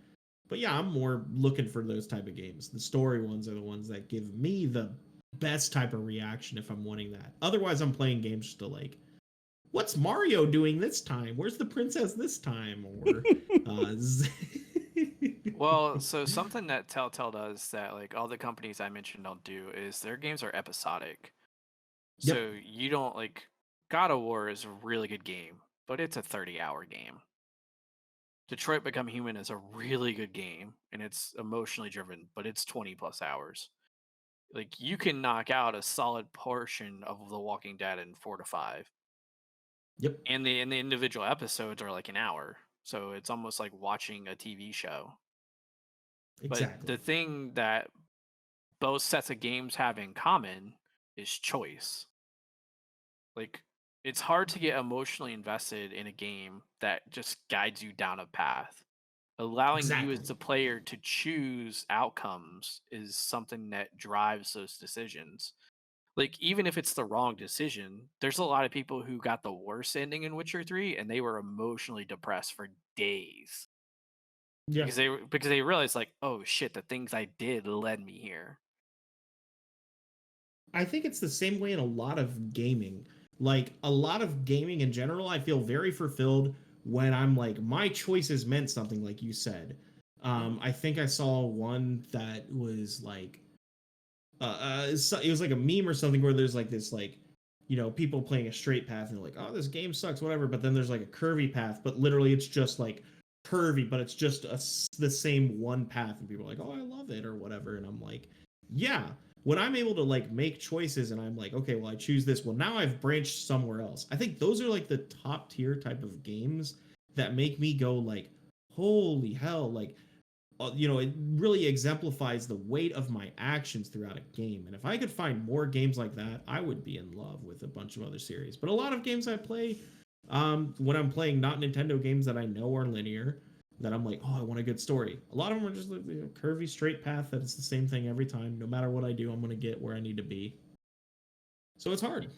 But yeah, I'm more looking for those type of games. The story ones are the ones that give me the best type of reaction if I'm wanting that. Otherwise, I'm playing games just to like, what's Mario doing this time? Where's the princess this time? Or Well, so something that Telltale does that like all the companies I mentioned don't do is their games are episodic. Yep. So you don't like God of War is a really good game, but it's a 30-hour game. Detroit Become Human is a really good game and it's emotionally driven, but it's 20 plus hours. Like you can knock out a solid portion of The Walking Dead in 4 to 5. Yep. And the individual episodes are like an hour. So it's almost like watching a TV show. But Exactly. the thing that both sets of games have in common is choice. Like it's hard to get emotionally invested in a game that just guides you down a path. Allowing you as Exactly. the player to choose outcomes is something that drives those decisions. Like even if it's the wrong decision, there's a lot of people who got the worst ending in Witcher 3 and they were emotionally depressed for days Yeah. because they realized like, oh shit, the things I did led me here. I think it's the same way in a lot of gaming. Like a lot of gaming in general, I feel very fulfilled when I'm like my choices meant something, like you said. I think I saw one that was like it was like a meme or something where there's like this like people playing a straight path and they're like, oh, this game sucks, whatever, but then there's like a curvy path, but literally it's just like curvy, but it's just the same one path, and people are like, oh, I love it or whatever, and I'm like, yeah. When I'm able to like make choices and I'm like, okay, well, I choose this, well, now I've branched somewhere else. I think those are like the top tier type of games that make me go like, holy hell, like it really exemplifies the weight of my actions throughout a game. And if I could find more games like that, I would be in love with a bunch of other series. But a lot of games I play, when I'm playing not Nintendo games that I know are linear, that I'm like, oh, I want a good story. A lot of them are just like a curvy, straight path that it's the same thing every time. No matter what I do, I'm going to get where I need to be. So it's hard.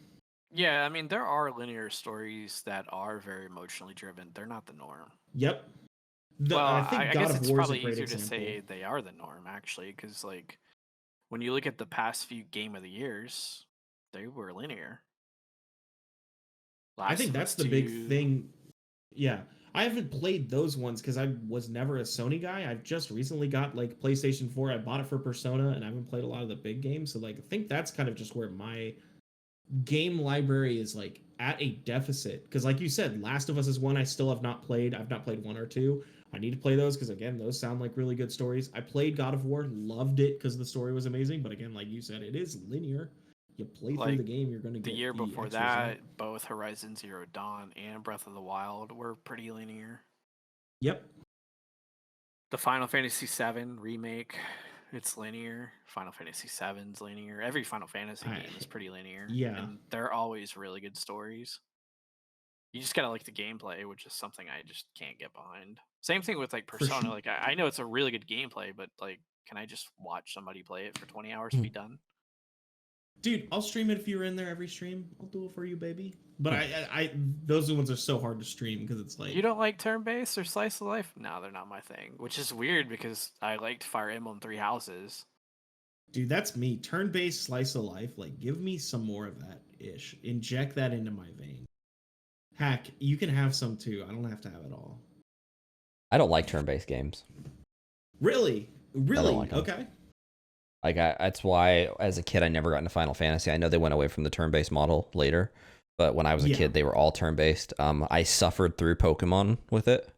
Yeah, I mean there are linear stories that are very emotionally driven. They're not the norm. Yep. Well, I think I God guess of it's War is a probably great easier to example. say they are the norm actually, because like when you look at the past few game of the years, they were linear. I Last think of that's Us the big 2. thing. Yeah. I haven't played those ones because I was never a Sony guy. I've just recently got like PlayStation 4. I bought it for Persona and I haven't played a lot of the big games. So like I think that's kind of just where my game library is like at a deficit. Because like you said, Last of Us is one I still have not played. I've not played one or two. I need to play those because again, those sound like really good stories. I played God of War, loved it because the story was amazing. But again, like you said, it is linear. You play through Like the game, you're going to the get year the before X result. that, both Horizon Zero Dawn and Breath of the Wild were pretty linear. Yep. The Final Fantasy VII remake, it's linear. Final Fantasy VII's linear. Every Final Fantasy game is pretty linear. Yeah. And they're always really good stories. You just gotta like the gameplay, which is something I just can't get behind. Same thing with like For Persona. sure. Like I know it's a really good gameplay, but like, can I just watch somebody play it for 20 hours to be done? Dude, I'll stream it if you're in there every stream. I'll do it for you, baby. But I those ones are so hard to stream because it's like You don't like turn-based or slice of life? No, they're not my thing. Which is weird because I liked Fire Emblem Three Houses. dude, that's me. Turn-based slice of life. Like, give me some more of that ish. Inject that into my vein. Hack, you can have some too. I don't have to have it all. I don't like turn-based games. Really? Really? like 'em. Okay. Like that's why, as a kid, I never got into Final Fantasy. I know they went away from the turn-based model later, but when I was a kid, they were all turn-based. I suffered through Pokemon with it.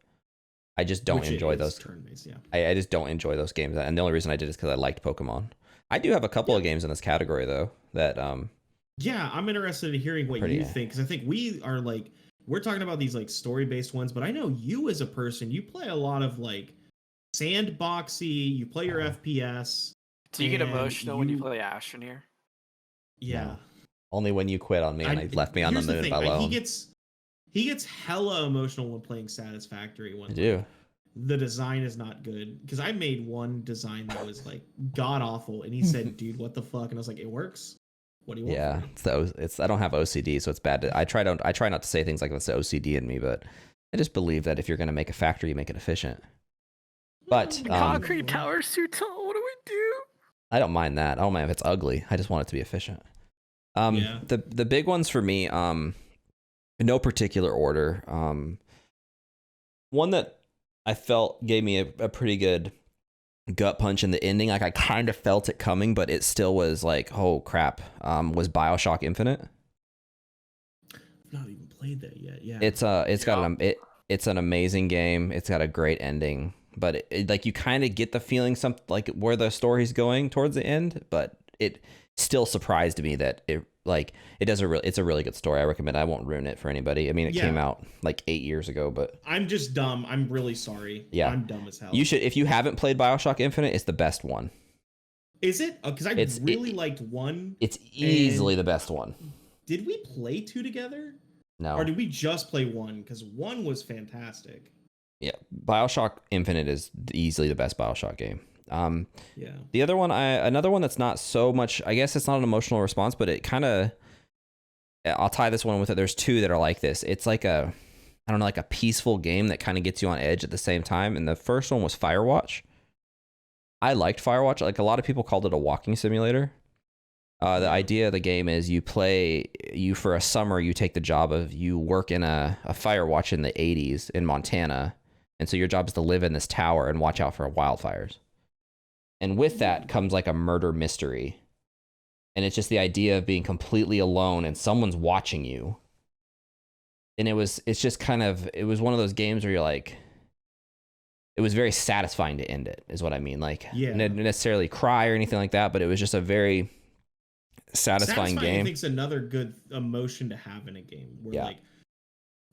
I just don't enjoy those. Turn-based, yeah. I just don't enjoy those games, and the only reason I did is because I liked Pokemon. I do have a couple of games in this category though that Yeah, I'm interested in hearing what you think because I think we are like we're talking about these like story-based ones, but I know you as a person, you play a lot of like sandboxy. You play your FPS. Do you get emotional when you play Astroneer? Yeah. No. Only when you quit on me and I left me on the moon alone. He gets hella emotional when playing Satisfactory. When I do. The design is not good because I made one design that was like god awful, and he said, "Dude, what the fuck?" And I was like, "It works. What do you want?" Yeah, it's I don't have OCD, so it's bad. I try not to say things like that's the OCD in me, but I just believe that if you're gonna make a factory, you make it efficient. But the concrete tower's too tall. What do we do? I don't mind that. I don't mind if it's ugly. I just want it to be efficient. The big ones for me, in no particular order. One that I felt gave me a pretty good gut punch in the ending. Like I kind of felt it coming, but it still was like, oh crap. Was Bioshock Infinite? I've not even played that yet. Yeah. It's an amazing game. It's got a great ending, but like you kind of get the feeling like where the story's going towards the end, but it still surprised me that it's a really good story. I recommend. I won't ruin it for anybody. I mean, it came out like 8 years ago, but I'm just dumb. I'm really sorry. Yeah, I'm dumb as hell. You should, if you haven't played Bioshock Infinite, it's the best one. Is it? Because I really liked 1. It's easily the best one. Did we play 2 together? No. Or did we just play 1? Because 1 was fantastic. Yeah, Bioshock Infinite is easily the best Bioshock game. Yeah. The other one, another one that's not so much, I guess it's not an emotional response, but it kind of, I'll tie this one with it. There's 2 that are like this. It's like I don't know, like a peaceful game that kind of gets you on edge at the same time. And the first one was Firewatch. I liked Firewatch. Like, a lot of people called it a walking simulator. The idea of the game is for a summer, you take the job of, you work in a Firewatch in the 80s in Montana. And so your job is to live in this tower and watch out for wildfires. And with that comes like a murder mystery. And it's just the idea of being completely alone and someone's watching you. And it was one of those games where you're like, it was very satisfying to end it, is what I mean. Like, didn't necessarily cry or anything like that, but it was just a very satisfying game. I think it's another good emotion to have in a game where like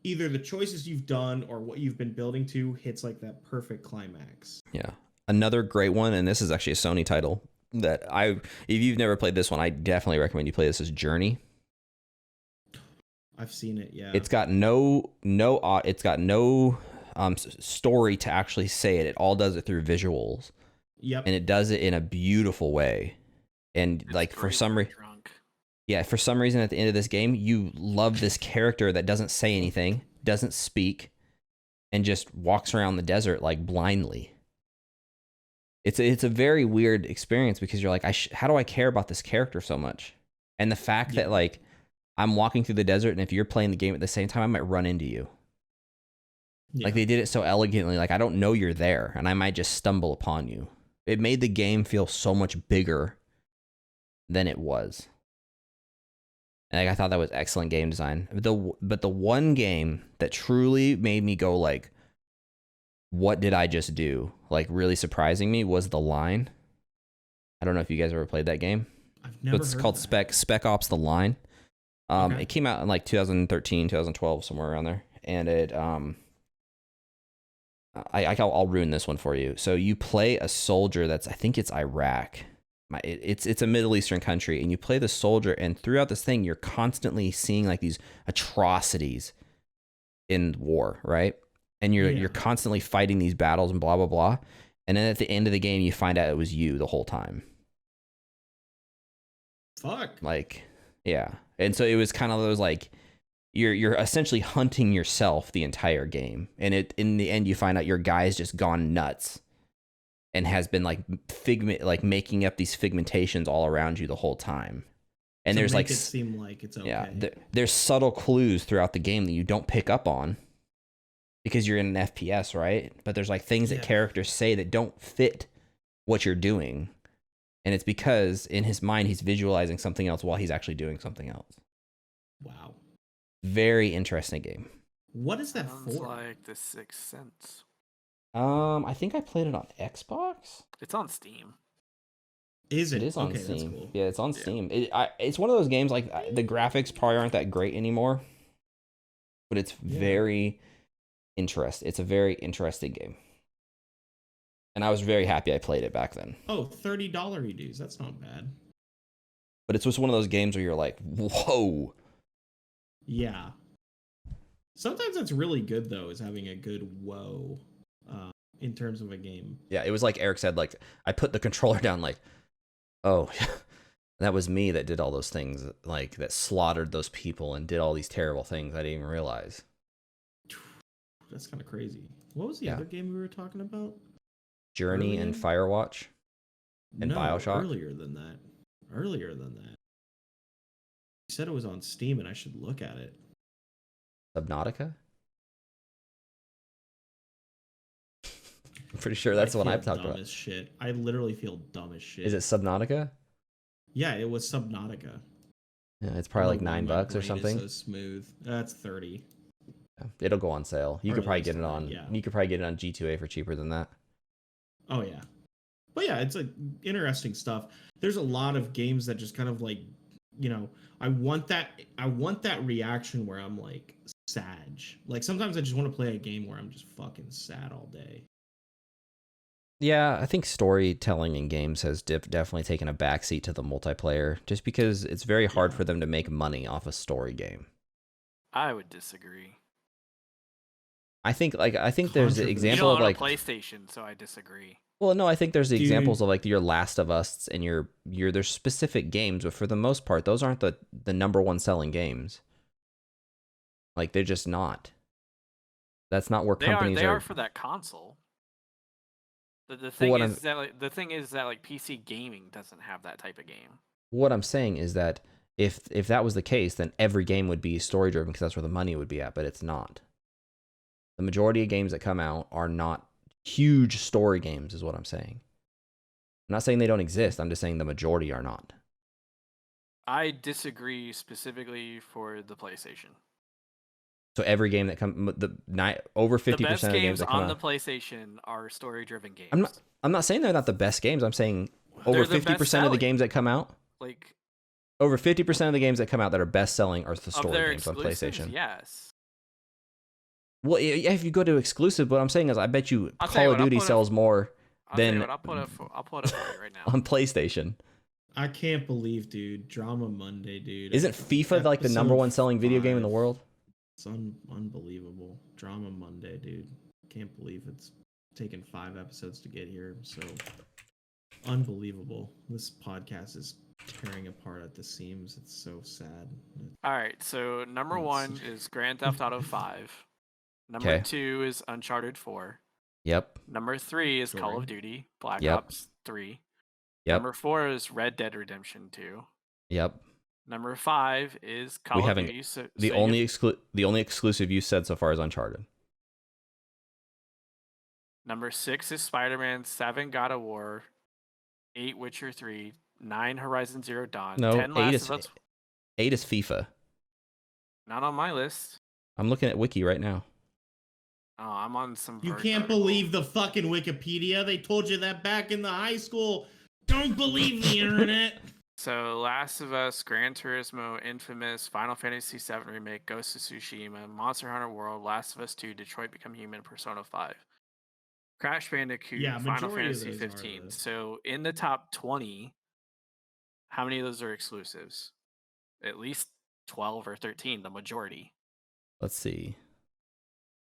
either the choices you've done or what you've been building to hits like that perfect climax. Yeah. Another great one, and this is actually a Sony title that if you've never played this one, I definitely recommend you play this, is Journey. I've seen it, yeah. It's got no story to actually say it. It all does it through visuals. Yep. And it does it in a beautiful way. And It's like for some reason, at the end of this game, you love this character that doesn't say anything, doesn't speak, and just walks around the desert like blindly. It's a very weird experience because you're like, how do I care about this character so much? And the fact that like I'm walking through the desert, and if you're playing the game at the same time, I might run into you. Yeah. Like, they did it so elegantly. Like, I don't know you're there, and I might just stumble upon you. It made the game feel so much bigger than it was. And like, I thought that was excellent game design. But the one game that truly made me go like, what did I just do? Like, really surprising me was The Line. I don't know if you guys ever played that game. I've never. It's called Spec Ops: The Line. Okay. It came out in like 2013, 2012, somewhere around there, and it I'll ruin this one for you. So you play a soldier I think it's Iraq. It's a Middle Eastern country, and you play the soldier, and throughout this thing, you're constantly seeing like these atrocities in war, right? And you're constantly fighting these battles and blah blah blah. And then at the end of the game, you find out it was you the whole time. Fuck. Like, yeah. And so it was kind of those like, you're essentially hunting yourself the entire game, and in the end you find out your guy's just gone nuts and has been like making up these figmentations all around you the whole time. And there's like, it seem like it's okay. Yeah, there's subtle clues throughout the game that you don't pick up on because you're in an FPS, right? But there's like things that characters say that don't fit what you're doing. And it's because in his mind, he's visualizing something else while he's actually doing something else. Wow. Very interesting game. What is that Sounds for? like The Sixth Sense. I think I played it on Xbox. It's on Steam. Is it? It is on okay, Steam. That's cool. Yeah, it's on Steam. It's one of those games like the graphics probably aren't that great anymore, but it's very interesting. It's a very interesting game. And I was very happy I played it back then. Oh, $30 dues. That's not bad. But it's just one of those games where you're like, whoa. Yeah. Sometimes that's really good, though, is having a good whoa in terms of a game. Yeah, it was like Eric said, like, I put the controller down like, oh, that was me that did all those things, like, that slaughtered those people and did all these terrible things I didn't even realize. That's kind of crazy. What was the other game we were talking about? Journey and Firewatch and Bioshock. Earlier than that. You said it was on Steam, and I should look at it. Subnautica? I'm pretty sure that's the one I've talked about. As shit. I literally feel dumb as shit. Is it Subnautica? Yeah, it was Subnautica. Yeah, it's probably like $9 or something. So smooth. That's 30. Yeah, it'll go on sale. You could probably get it on. Yeah. You could probably get it on G2A for cheaper than that. Oh yeah, But yeah, it's like interesting stuff. There's a lot of games that just kind of like, you know, I want that reaction where I'm like sad. Like sometimes I just want to play a game where I'm just fucking sad all day. Yeah, I think storytelling in games has definitely taken a backseat to the multiplayer, just because it's very hard for them to make money off a story game. I would disagree. I think there's the Controversial. example of like PlayStation, so I disagree. Well, no, I think there's the Dude. examples of like your Last of Us and your there's specific games, but for the most part, those aren't the number one selling games. Like they're just not. That's not where companies They are for that console. The thing is that like PC gaming doesn't have that type of game. What I'm saying is that if that was the case, then every game would be story driven because that's where the money would be at, but it's not. The majority of games that come out are not huge story games, is what I'm saying. I'm not saying they don't exist. I'm just saying the majority are not. I disagree specifically for the PlayStation. So every game that comes, over 50% The best of the games games that come on out, the PlayStation are story-driven games. I'm not saying they're not the best games. I'm saying over 50% of the games that come out, like over 50% of the games that come out that are best selling are the story games on exclusives, PlayStation. Yes. Well, yeah, if you go to exclusive, what I'm saying is I bet you I'll tell you Call what, of Duty sells more than I'll put it for you right now. on PlayStation. I can't believe, dude. Drama Monday, dude. Isn't FIFA like the number one selling video game in the world? It's unbelievable. Drama Monday, dude. Can't believe it's taken 5 episodes to get here. So unbelievable. This podcast is tearing apart at the seams. It's so sad. All right, so number 1 is Grand Theft Auto 5. Number Okay. 2 is Uncharted 4. Yep. Number 3 is Call Story. of Duty Black Yep. Ops 3. Yep. Number 4 is Red Dead Redemption 2. Yep. Number 5 is Call We of haven't- Duty. So The only exclusive you said so far is Uncharted. Number 6 is Spider-Man, 7 God of War, 8 Witcher 3, 9 Horizon Zero Dawn, No, 10 8 Last of Us. 8 is FIFA. Not on my list. I'm looking at Wiki right now. Oh, I'm on some. You Verge can't article. believe the fucking Wikipedia. They told you that back in the high school. Don't believe the internet. So, Last of Us, Gran Turismo, Infamous, Final Fantasy VII Remake, Ghost of Tsushima, Monster Hunter World, Last of Us 2, Detroit Become Human, Persona 5, Crash Bandicoot, Yeah, Final majority of Fantasy those are 15. the- So, in the top 20, how many of those are exclusives? At least 12 or 13, the majority. Let's see.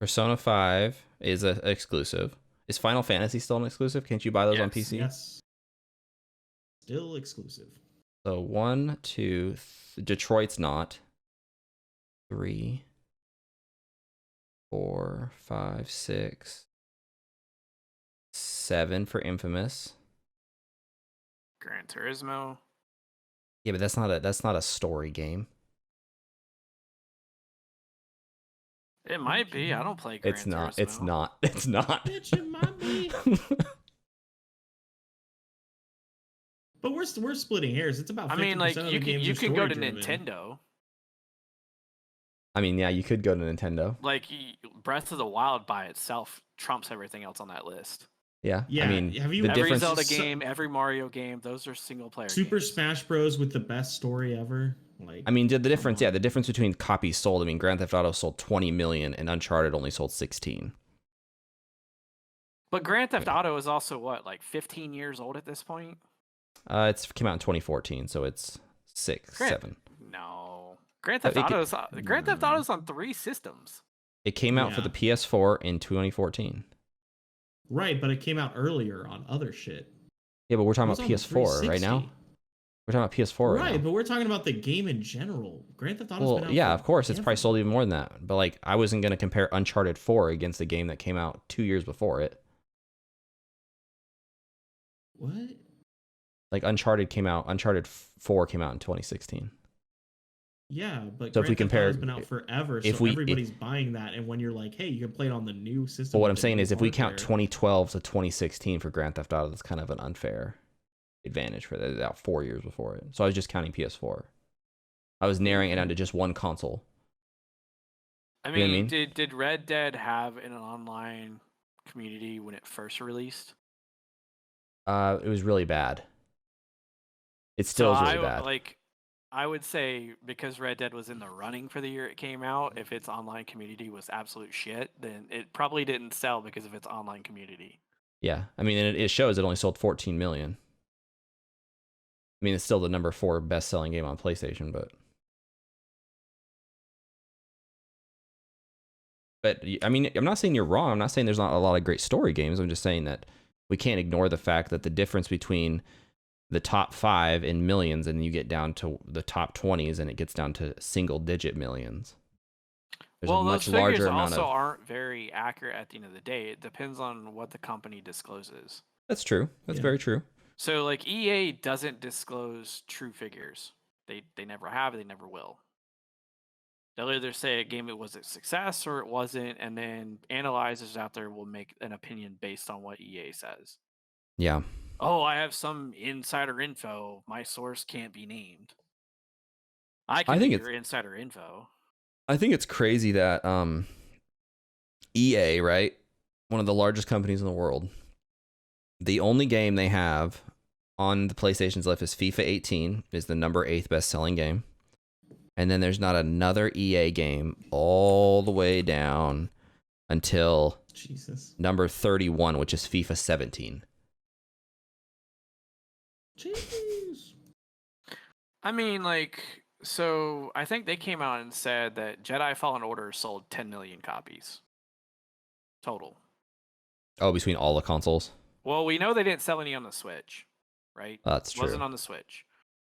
Persona 5 is an exclusive. Is Final Fantasy still an exclusive? Can't you buy those on Yes. PC? Yes. Still exclusive. So 1, 2, Detroit's not. 3, 4, 5, 6, 7 for Infamous. Gran Turismo. Yeah, but that's not a story game. It might be. I don't play Gran It's not. Turismo. It's not. It's not. Bitch, it might be. But we're splitting hairs. It's about 50% I mean, like, of the you games can are go to story-driven. Nintendo. I mean, yeah, you could go to Nintendo. Like, Breath of the Wild by itself trumps everything else on that list. Yeah. Yeah, I mean, have you- the Every difference. Zelda So- game, every Mario game, those are single player Super games. Smash Bros with the best story ever. Like, I mean, the difference. on. Yeah, the difference between copies sold. I mean, Grand Theft Auto sold 20 million, and Uncharted only sold 16. But Grand Theft Auto is also what, like 15 years old at this point? It's came out in 2014, so it's 6, Grand- 7. No. Grand Theft it ca- Auto's on 3 systems. It came out for Yeah. the PS4 in 2014. Right, but it came out earlier on other shit. Yeah, but we're talking It was about on the PS4 right now. 360. We're talking about PS4 right, Right, now. but we're talking about the game in general. Grand Theft Auto's Well, been out yeah, for of course, it's probably ever. sold even more than that. But like, I wasn't gonna compare Uncharted 4 against the game that came out 2 years before it. What? Like Uncharted 4 came out in 2016. Yeah, but So if we Grand Theft compare- Auto's been out forever, if so we- everybody's buying that. And when you're like, hey, you can play it on the new system. But what with I'm the saying new is, if we count hardware. 2012 to 2016 for Grand Theft Auto, that's kind of an unfair advantage for that. It's out 4 years before it. So I was just counting PS4. I was narrowing it down to just one console. I You know mean, what I mean? did Red Dead have an online community when it first released? It was really bad. It So still is really bad. I would say because Red Dead was in the running for the year it came out, if its online community was absolute shit, then it probably didn't sell because of its online community. Yeah, I mean, it shows it only sold 14 million. I mean, it's still the number 4 best-selling game on PlayStation, but I mean, I'm not saying you're wrong. I'm not saying there's not a lot of great story games. I'm just saying that we can't ignore the fact that the difference between the top 5 in millions and you get down to the top 20s and it gets down to single-digit millions. There's Well, a much those larger figures amount also of. aren't very accurate at the end of the day. It depends on what the company discloses. That's true. That's very true. So like EA doesn't disclose true figures. They never have, they never will. They'll either say a game it was a success or it wasn't, and then analyzers out there will make an opinion based on what EA says. Yeah. Oh, I have some insider info. My source can't be named. I can be your insider info. I think it's crazy that EA, right? One of the largest companies in the world. The only game they have on the PlayStation's list is FIFA 18, is the number 8th best-selling game. And then there's not another EA game all the way down until number 31, which is FIFA 17. Jeez. I mean, like, so I think they came out and said that Jedi Fallen Order sold 10 million copies total. Oh, between all the consoles? Well, we know they didn't sell any on the Switch, right? That's true. It wasn't on the Switch.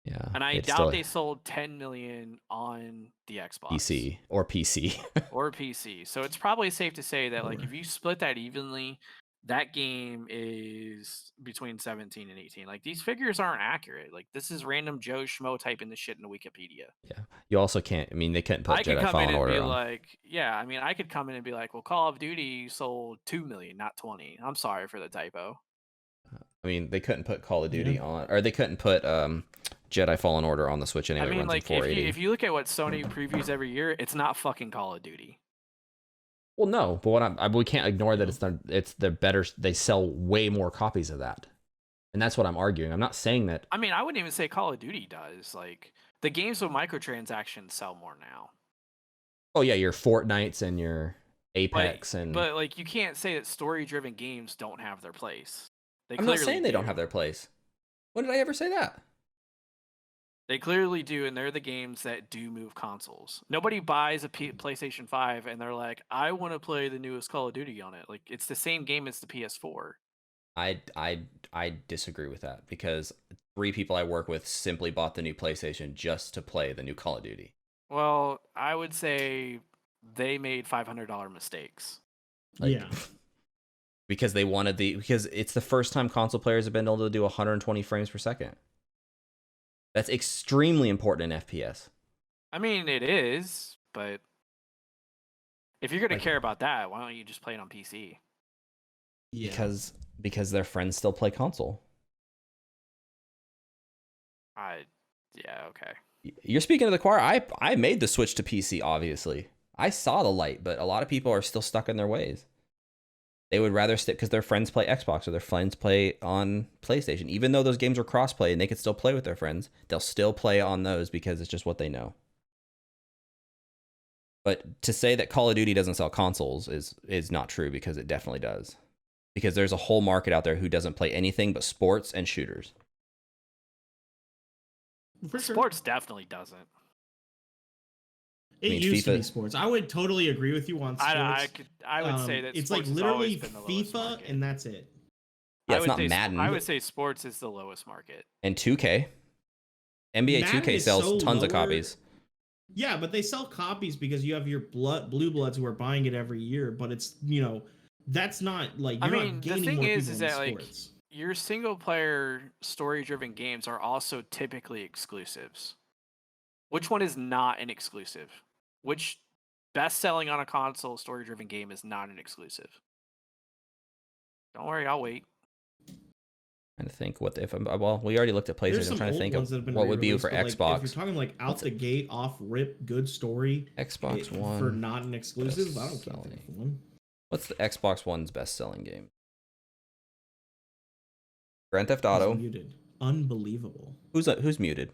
Yeah. And I doubt they sold 10 million on the Xbox. PC. Or PC. Or PC. So it's probably safe to say that, like, if you split that evenly, that game is between 17 and 18. Like, these figures aren't accurate. Like, this is random Joe Schmo typing this shit into Wikipedia. Yeah. You also can't, I mean, they couldn't put Jedi Fallen Order on. I could come in and be like, well, Call of Duty sold 2 million, not 20. I'm sorry for the typo. I mean, they couldn't put Call of Duty on, or they couldn't put Jedi Fallen Order on the Switch anyway. I mean, like, if you look at what Sony previews every year, it's not fucking Call of Duty. Well, no, but we can't ignore that it's the better. They sell way more copies of that, and that's what I'm arguing. I'm not saying that. I mean, I wouldn't even say Call of Duty does. Like, the games with microtransactions sell more now. Oh yeah, your Fortnites and your Apex but like, you can't say that story-driven games don't have their place. I'm not saying they don't have their place. When did I ever say that? They clearly do, and they're the games that do move consoles. Nobody buys a PlayStation 5 and they're like, I want to play the newest Call of Duty on it. Like, it's the same game as the PS4. I disagree with that, because 3 people I work with simply bought the new PlayStation just to play the new Call of Duty. Well, I would say they made $500 mistakes. Because they wanted because it's the first time console players have been able to do 120 frames per second. That's extremely important in FPS. I mean, it is, but if you're going to care about that, why don't you just play it on PC? Yeah. Because their friends still play console. Yeah, okay. You're speaking to the choir. I made the switch to PC, obviously. I saw the light, but a lot of people are still stuck in their ways. They would rather stick because their friends play Xbox or their friends play on PlayStation. Even though those games are crossplay and they could still play with their friends, they'll still play on those because it's just what they know. But to say that Call of Duty doesn't sell consoles is not true, because it definitely does. Because there's a whole market out there who doesn't play anything but sports and shooters. Sports definitely doesn't. It used to be sports. I would totally agree with you on sports. I would say that it's like literally FIFA and that's it. Yeah, it's not Madden. I would say sports is the lowest market. And 2K. NBA Madden 2K sells tons of copies. Yeah, but they sell copies because you have your blue bloods who are buying it every year. But it's, that's not like you're not gaining more people in sports. The thing is that like your single player story driven games are also typically exclusives. Which one is not an exclusive? Which best selling on a console story driven game is not an exclusive? Don't worry, I'll wait. Trying to think we already looked at PlayStation. I'm trying to think of what would be for Xbox. Like, if you're talking like out the gate, off rip, good story, Xbox One for not an exclusive, I don't think of one. What's the Xbox One's best selling game? Grand Theft He's Auto. muted. Unbelievable. Who's muted?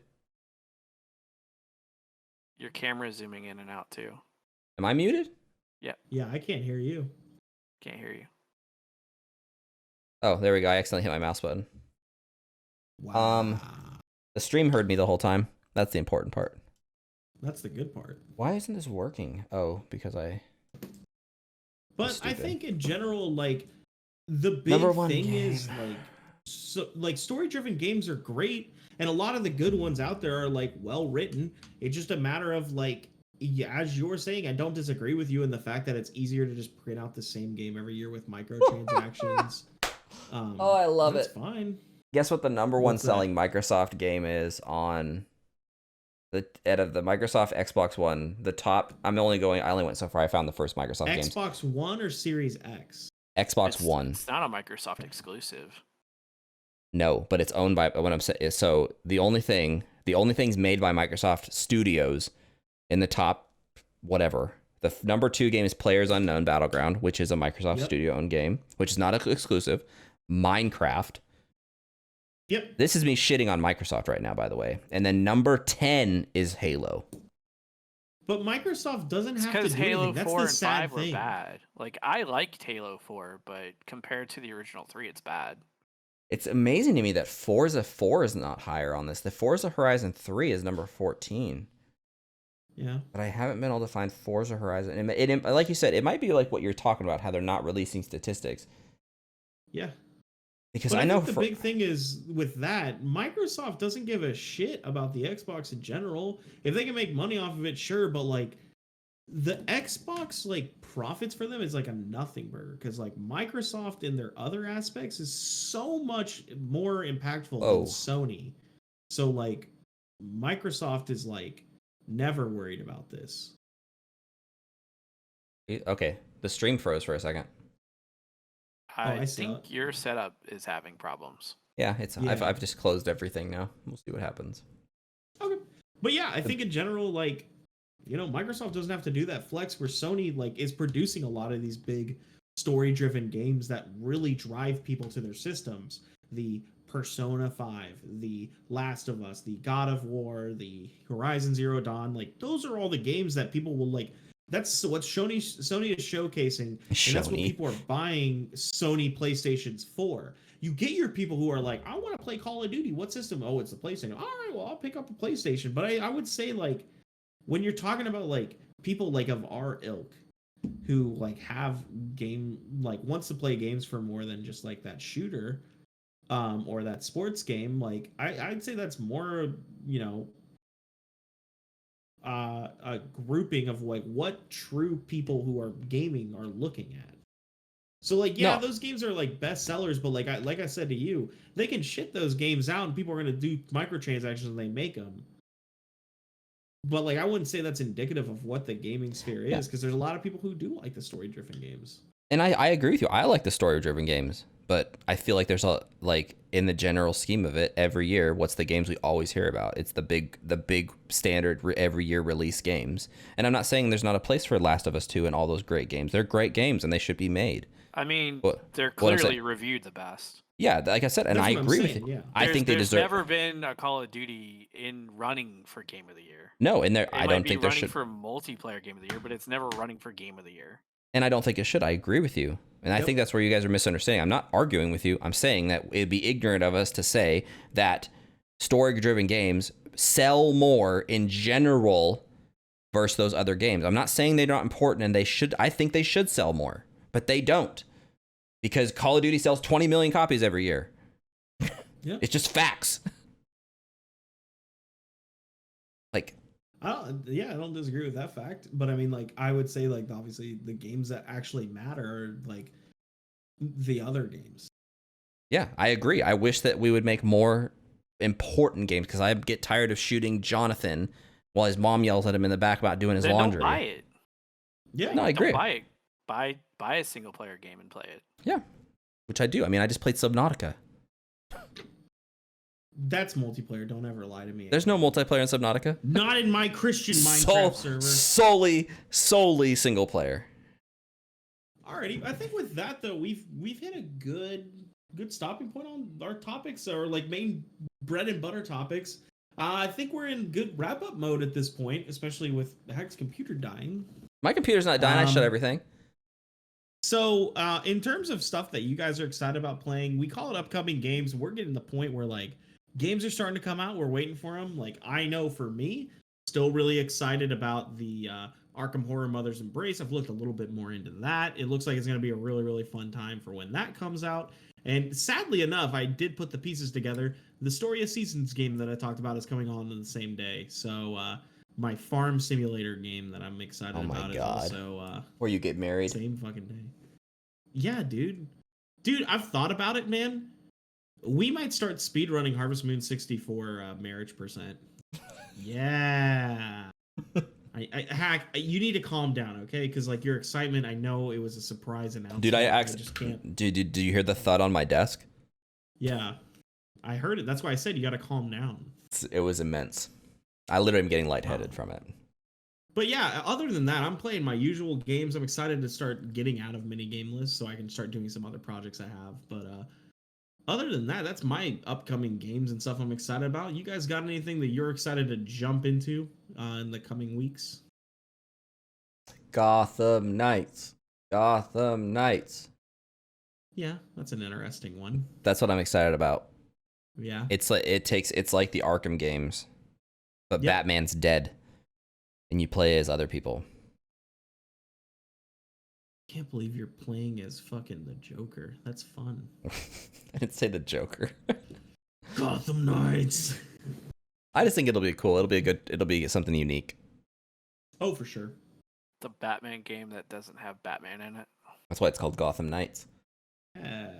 Your camera's zooming in and out too. Am I muted? Yeah, I can't hear you. Can't hear you. Oh, there we go. I accidentally hit my mouse button. Wow. The stream heard me the whole time. That's the important part. That's the good part. Why isn't this working? Oh, because But I stupid. think in general, like the big Number one thing game. is like story-driven games are great, and a lot of the good ones out there are like well written. It's just a matter of like, yeah, as you're saying, I don't disagree with you in the fact that it's easier to just print out the same game every year with microtransactions. Oh, I love that's it. fine. Guess what the number one What's that? selling Microsoft game is on out of the Microsoft Xbox One, the top. I only went so far. I found the first Microsoft games. Xbox One or Series X? Xbox One. It's not a Microsoft exclusive. No, but it's owned by what I'm saying. So the only things made by Microsoft Studios in the top whatever. The number 2 game is Players Unknown Battleground, which is a Microsoft Studio owned game, which is not exclusive. Minecraft. Yep. This is me shitting on Microsoft right now, by the way. And then number 10 is Halo. But Microsoft doesn't It's have to because do Halo anything. That's 4 the and sad 5 were thing. bad. Like, I liked Halo 4, but compared to the original 3, it's bad. It's amazing to me that Forza 4 is not higher on this. The Forza Horizon 3 is number 14. Yeah. But I haven't been able to find Forza Horizon. It, like you said, it might be like what you're talking about, how they're not releasing statistics. Yeah. Because But I know think the big thing is with that, Microsoft doesn't give a shit about the Xbox in general. If they can make money off of it, sure, but like the Xbox like profits for them is like a nothing burger because like Microsoft in their other aspects is so much more impactful than Sony. So like Microsoft is like never worried about this. Okay, the stream froze for a second. I see think that. your setup is having problems. Yeah, Yeah. I've just closed everything now. We'll see what happens. Okay. But yeah, I think in general, like, you know, Microsoft doesn't have to do that flex where Sony like is producing a lot of these big story-driven games that really drive people to their systems. The Persona 5, the Last of Us, the God of War, the Horizon Zero Dawn, like those are all the games that people will like. That's what Sony is showcasing, and that's what people are buying Sony PlayStations for. You get your people who are like, I want to play Call of Duty. What system? Oh, it's the PlayStation. All right, well, I'll pick up a PlayStation. But I would say like when you're talking about like people like of our ilk who like have game like wants to play games for more than just like that shooter or that sports game, like I'd say that's more, you know, a grouping of like what true people who are gaming are looking at. So like those games are like best sellers, but like I said to you, they can shit those games out and people are going to do microtransactions when they make them. But like I wouldn't say that's indicative of what the gaming sphere is because there's a lot of people who do like the story-driven games. And I agree with you. I like the story-driven games, but I feel like there's a like in the general scheme of it, every year, what's the games we always hear about? It's the big standard every year release games. And I'm not saying there's not a place for Last of Us 2 and all those great games. They're great games and they should be made. I mean, they're what I'm clearly saying- reviewed the best. Yeah, like I said, and That's I what I'm agree saying, with you. yeah. I think they There's deserve. never been a Call of Duty in running for Game of the Year. No, and It I might don't be think there running should. for multiplayer Game of the Year, but it's never running for Game of the Year. And I don't think it should. I agree with you. And I think that's where you guys are misunderstanding. I'm not arguing with you. I'm saying that it'd be ignorant of us to say that story-driven games sell more in general versus those other games. I'm not saying they're not important and they should. I think they should sell more, but they don't. Because Call of Duty sells 20 million copies every year. Yeah. It's just facts. Like, I don't disagree with that fact, but I mean, like, I would say, like, obviously, the games that actually matter are like the other games. yeah, I agree. I wish that we would make more important games because I get tired of shooting Jonathan while his mom yells at him in the back about doing his Then laundry. don't buy it. Yeah, No, I agree. Don't buy it. Buy a single player game and play it. Yeah, which I do. I mean, I just played Subnautica. that's multiplayer. Don't ever lie to me. There's no multiplayer in Subnautica. Not in my Christian Minecraft server. Solely single player. Alrighty, I think with that though, we've hit a good good stopping point on our topics, or like main bread and butter topics. I think we're in good wrap up mode at this point, especially with Hack's computer dying. My computer's not dying. I shut everything. So, in terms of stuff that you guys are excited about playing, we call it upcoming games. We're getting to the point where like games are starting to come out. We're waiting for them. Like I know for me, still really excited about the Arkham Horror Mother's Embrace. I've looked a little bit more into that. It looks like it's going to be a really, really fun time for when that comes out. And sadly enough, I did put the pieces together. The Story of Seasons game that I talked about is coming on the same day. So, my farm simulator game that I'm excited about is also where you get married. Same fucking day. Yeah, dude. Dude, I've thought about it, man. We might start speedrunning Harvest Moon 64 marriage percent. Yeah. Hack, you need to calm down, okay? Because like your excitement, I know it was a surprise announcement. Dude, I just can't. Did you hear the thud on my desk? Yeah, I heard it. That's why I said you got to calm down. It was immense. I literally am getting lightheaded from it. But yeah, other than that, I'm playing my usual games. I'm excited to start getting out of mini game lists so I can start doing some other projects I have. But other than that, that's my upcoming games and stuff I'm excited about. You guys got anything that you're excited to jump into in the coming weeks? Gotham Knights. Gotham Knights. Yeah, that's an interesting one. That's what I'm excited about. Yeah. It's like it's like the Arkham games, but Yep. Batman's dead, and you play as other people. I can't believe you're playing as fucking the Joker. That's fun. I didn't say the Joker. Gotham Knights. I just think it'll be cool. It'll be something unique. Oh, for sure. The Batman game that doesn't have Batman in it. That's why it's called Gotham Knights. Yeah.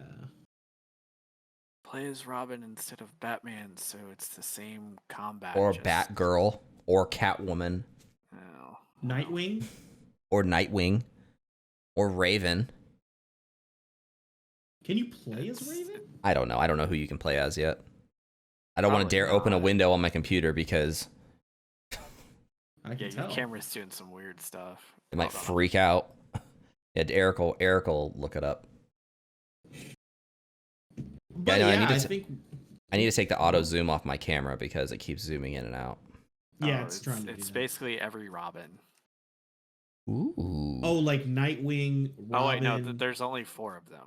Play as Robin instead of Batman, so it's the same combat. Or just- Batgirl, or Catwoman, Oh, Nightwing. or Nightwing, or Raven. Can you play as Raven? I don't know. I don't know who you can play as yet. I don't want to Probably dare open a not. window on my computer because I can Yeah, tell. your camera's doing some weird stuff. it might Hold on. freak out. Yeah, Eric will look it up. But no, I yeah, need to I t- think. I need to take the auto zoom off my camera because it keeps zooming in and out. Yeah, Oh, it's trying to. It's do that. basically every Robin. Ooh. Oh, like Nightwing. Robin. Oh wait, no, there's only 4 of them.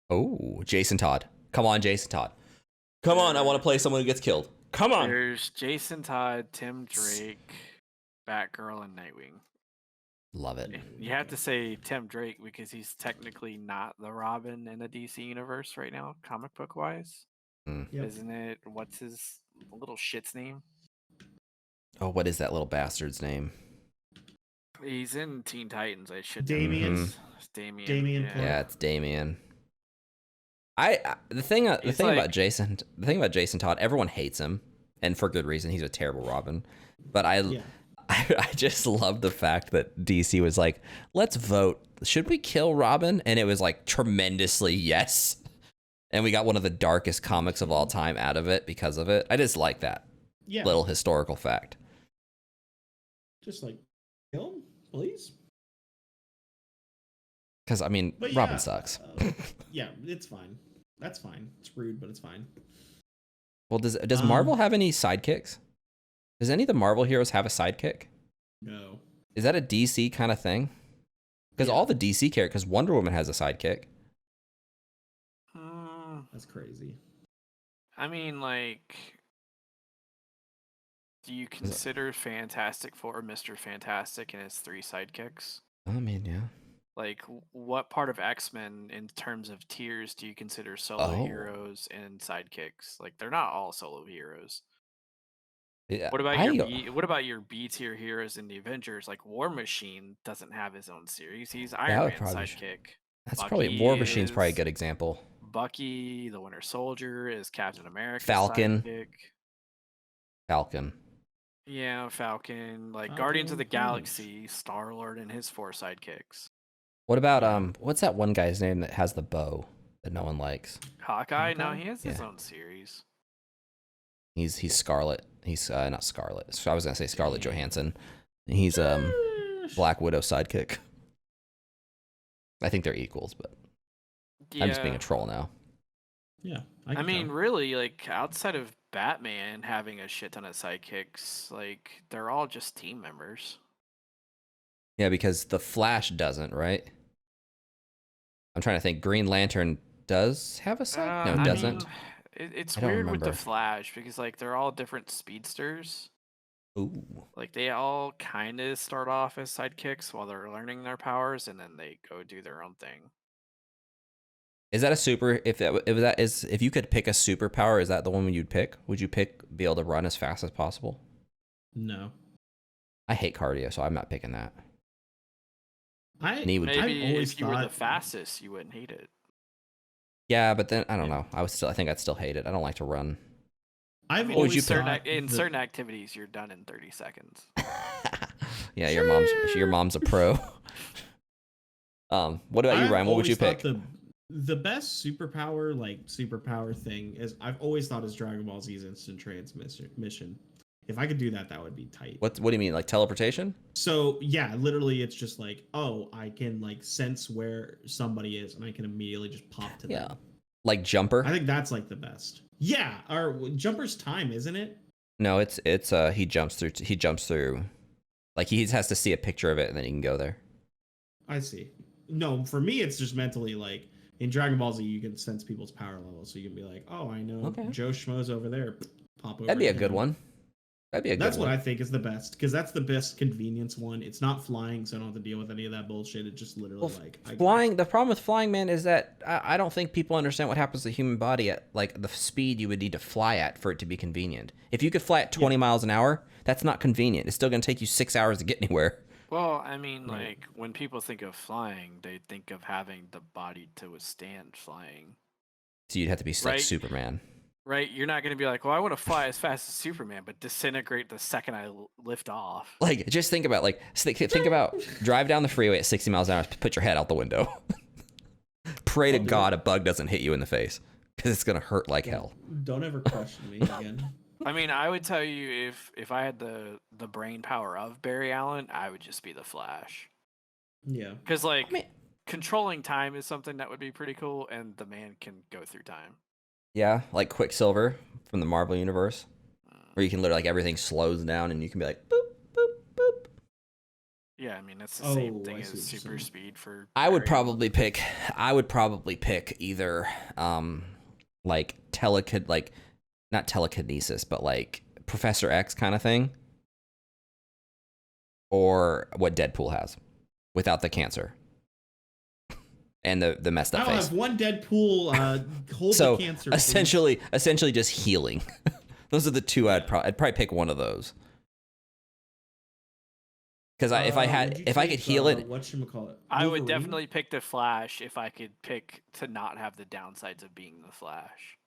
Oh, Jason Todd. Come on, Jason Todd. Come on, I want to play someone who gets killed. Come on. There's Jason Todd, Tim Drake, Batgirl, and Nightwing. Love it. You have to say Tim Drake because he's technically not the Robin in the DC universe right now, comic book wise. Yep. Isn't it? What's his little shit's name? Oh, what is that little bastard's name? He's in Teen Titans. I should. Damian? know this. It's Damian. Damian yeah. Clark. Yeah, it's Damien. The thing He's about like- Jason Todd, everyone hates him, and for good reason. He's a terrible Robin. But Yeah. I just love the fact that DC was like, let's vote. Should we kill Robin? And it was like tremendously yes. And we got one of the darkest comics of all time out of it because of it. I just like that Yeah. little historical fact. Just like kill him, please. Because, I mean, But Robin yeah, sucks. Yeah, it's fine. That's fine. It's rude, but it's fine. Well, does Marvel have any sidekicks? Does any of the Marvel heroes have a sidekick? No. Is that a DC kind of thing? Because Yeah. all the DC characters, Wonder Woman has a sidekick. That's crazy. I mean, like, do you consider Fantastic Four Mr. Fantastic and his 3 sidekicks? I mean, yeah. Like, what part of X-Men, in terms of tiers, do you consider solo Oh. heroes and sidekicks? Like, they're not all solo heroes. Yeah, What about what about your B tier heroes in the Avengers? Like, War Machine doesn't have his own series. He's Iron would Man's probably sidekick. That's Bucky probably War Machine's probably a is- good example. Bucky, the Winter Soldier, is Captain America's Falcon. sidekick. Falcon. Yeah, Falcon. Like Falcon Guardians of the Punch. Galaxy, Star Lord and his 4 sidekicks. What about what's that one guy's name that has the bow that no one likes? Hawkeye? No, Hawkeye? he has his Yeah. own series. He's Scarlet. He's not Scarlet. So I was gonna say Scarlett Johansson. He's Black Widow sidekick. I think they're equals, but I'm just being a troll now. Yeah, I mean, really, like outside of Batman having a shit ton of sidekicks, like they're all just team members. Yeah, because the Flash doesn't, right? I'm trying to think. Green Lantern does have a side? No, it I doesn't. mean, it's I don't weird with the remember. Flash because like they're all different speedsters. Ooh. Like they all kind of start off as sidekicks while they're learning their powers, and then they go do their own thing. Is that a super? If you could pick a superpower, is that the one you'd pick? Would you be able to run as fast as possible? No. I hate cardio, so I'm not picking that. Maybe always if you were the fastest, you wouldn't hate it. Yeah, but then I don't know. I think I'd still hate it. I don't like to run. In certain activities, you're done in 30 seconds. Yeah, your mom's a pro. What about you, Ryan? What would you pick? The best superpower thing is I've always thought is Dragon Ball Z's instant transmission. If I could do that, that would be tight. What do you mean, like teleportation? So yeah, literally, it's just like, oh, I can like sense where somebody is, and I can immediately just pop to them. Yeah, like Jumper. I think that's like the best. Yeah, or Jumper's time, isn't it? No, it's he jumps through. Like he has to see a picture of it, and then he can go there. I see. No, for me, it's just mentally like in Dragon Ball Z, you can sense people's power levels, so you can be like, oh, I know Joe Schmo's over there. Pop over. That'd be a good one. That's what I think is the best, because that's the best convenience one. It's not flying, so I don't have to deal with any of that bullshit. It just literally flying. The problem with flying, man, is that I don't think people understand what happens to the human body at like the speed you would need to fly at for it to be convenient. If you could fly at 20 miles an hour, that's not convenient. It's still going to take you 6 hours to get anywhere. Well, I mean, like when people think of flying, they think of having the body to withstand flying. So you'd have to be like Superman. Right, you're not going to be like, well, I want to fly as fast as Superman, but disintegrate the second I lift off. Like, just think about drive down the freeway at 60 miles an hour, put your head out the window. Pray to God a bug doesn't hit you in the face, because it's going to hurt like hell. Don't ever question me again. I mean, I would tell you if I had the brain power of Barry Allen, I would just be the Flash. Yeah. Because, controlling time is something that would be pretty cool, and the man can go through time. Yeah, like Quicksilver from the Marvel Universe, where you can literally, like, everything slows down and you can be like, boop, boop, boop. Yeah, I mean, it's the same thing as super speed for... I would probably pick either, like, not telekinesis, but, like, Professor X kind of thing, or what Deadpool has, without the cancer. And the messed up face. I'll have one Deadpool hold the cancer. Essentially just healing. Those are the two I'd probably pick one of those. Because if I could heal it, whatchamacallit? I would definitely pick the Flash if I could pick to not have the downsides of being the Flash.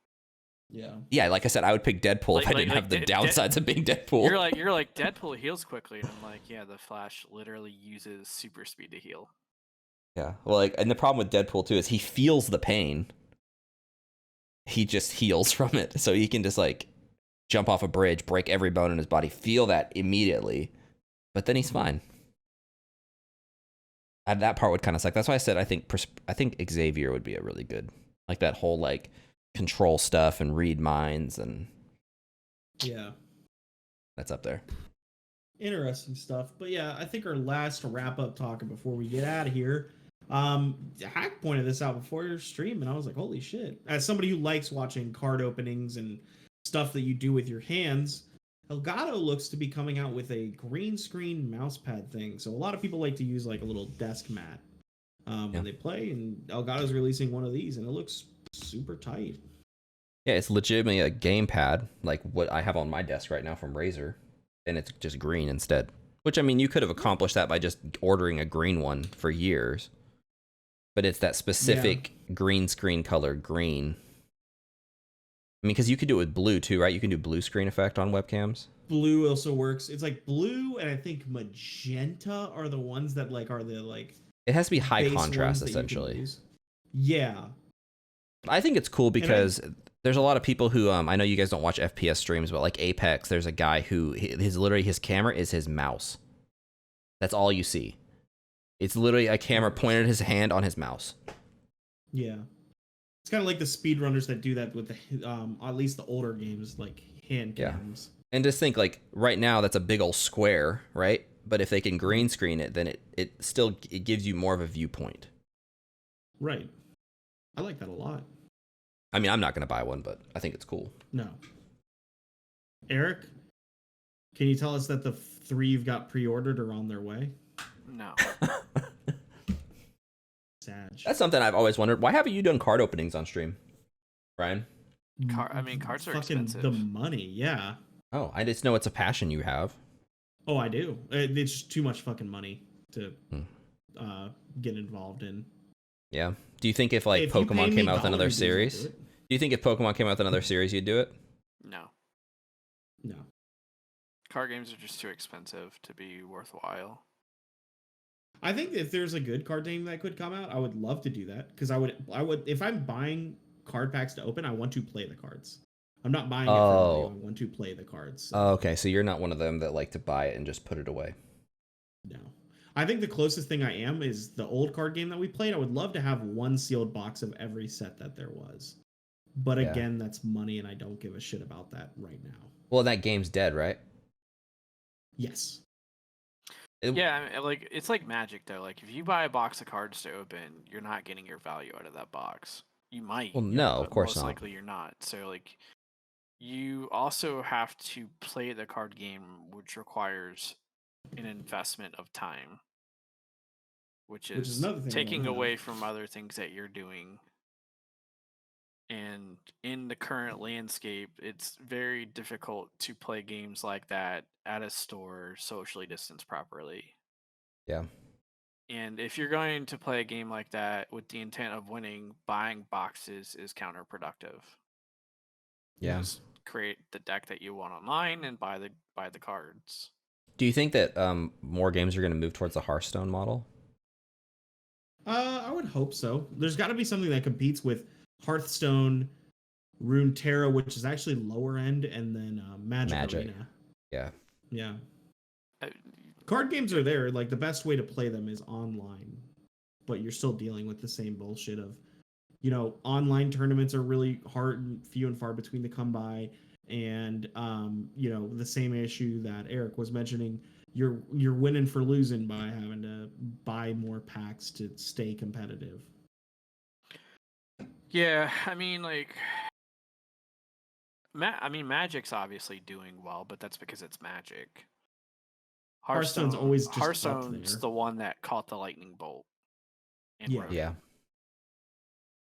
Yeah. Yeah, like I said, I would pick Deadpool if I didn't have the downsides of being Deadpool. You're like Deadpool heals quickly, and I'm like, yeah, the Flash literally uses super speed to heal. Yeah, well, and the problem with Deadpool too is he feels the pain. He just heals from it, so he can just like jump off a bridge, break every bone in his body, feel that immediately, but then he's fine. And that part would kind of suck. That's why I said I think Xavier would be a really good, like that whole like control stuff and read minds and that's up there. Interesting stuff. But yeah, I think our last wrap up talking before we get out of here. Hack pointed this out before your stream, and I was like, holy shit. As somebody who likes watching card openings and stuff that you do with your hands, Elgato looks to be coming out with a green screen mouse pad thing. So a lot of people like to use like a little desk mat when they play, and Elgato's releasing one of these, and it looks super tight. Yeah, it's legitimately a gamepad, like what I have on my desk right now from Razer. And it's just green instead. Which, I mean, you could have accomplished that by just ordering a green one for years. But it's that specific green screen color green. I mean, because you could do it with blue too, right? You can do blue screen effect on webcams. Blue also works. It's like blue and I think magenta are the ones that like are the like... It has to be high contrast, essentially. Yeah. I think it's cool because... There's a lot of people who, I know you guys don't watch FPS streams, but like Apex, there's a guy who, his camera is his mouse. That's all you see. It's literally a camera pointed at his hand on his mouse. Yeah. It's kind of like the speedrunners that do that with the at least the older games like hand Yeah. cams. And just think, like, right now that's a big old square, right? But if they can green screen it, then it still it gives you more of a viewpoint. Right. I like that a lot. I mean, I'm not going to buy one, but I think it's cool. No. Eric, can you tell us that the 3 you've got pre-ordered are on their way? No. Sad. That's something I've always wondered. Why haven't you done card openings on stream, Brian? Cards are fucking expensive. the money, yeah. Oh, I just know it's a passion you have. Oh, I do. It's just too much fucking money to get involved in. Yeah. Do you think if like If you pay Pokemon me came out with dollar another dues, I'll do series, it. do you think if Pokemon came out with another series, you'd do it? No. No. Card games are just too expensive to be worthwhile. I think if there's a good card game that could come out, I would love to do that because I would if I'm buying card packs to open, I want to play the cards. I'm not buying it for value. I want to play the cards. So. Oh, okay. So you're not one of them that like to buy it and just put it away. No. I think the closest thing I am is the old card game that we played. I would love to have one sealed box of every set that there was. But Yeah. again, that's money and I don't give a shit about that right now. Well, that game's dead, right? Yes. Yeah, I mean, like it's like Magic though. Like if you buy a box of cards to open, you're not getting your value out of that box. You might. Well, no, but of course most not. likely you're not. So like you also have to play the card game, which requires an investment of time, which is another thing I taking don't have. away from other things that you're doing. And in the current landscape, it's very difficult to play games like that at a store socially distanced properly. Yeah. And if you're going to play a game like that with the intent of winning, buying boxes is counterproductive. Yeah. Just create the deck that you want online and buy the cards. Do you think that more games are going to move towards the Hearthstone model? I would hope so. There's got to be something that competes with Hearthstone, Runeterra, which is actually lower end, and then Magic Arena. Yeah. Yeah. Uh, Card games are there. Like the best way to play them is online, but you're still dealing with the same bullshit of, online tournaments are really hard and few and far between to come by, and the same issue that Eric was mentioning. You're winning for losing by having to buy more packs to stay competitive. Yeah, I mean, like, Magic's obviously doing well, but that's because it's Magic. Hearthstone's always just Hearthstone's up there. the one that caught the lightning bolt. And Yeah. wrote it. Yeah.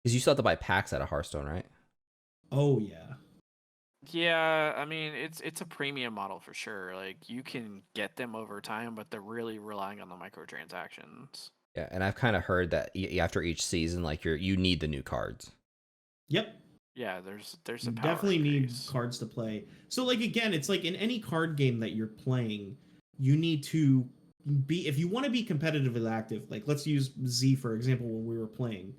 Because you still have to buy packs out of Hearthstone, right? Oh yeah. Yeah, I mean, it's a premium model for sure. Like, you can get them over time, but they're really relying on the microtransactions. Yeah, and I've kind of heard that after each season, like you need the new cards. Yep. Yeah, there's a You power definitely need increase. cards to play. So like again, it's like in any card game that you're playing, you need to be, if you want to be competitively active, like let's use Z for example when we were playing.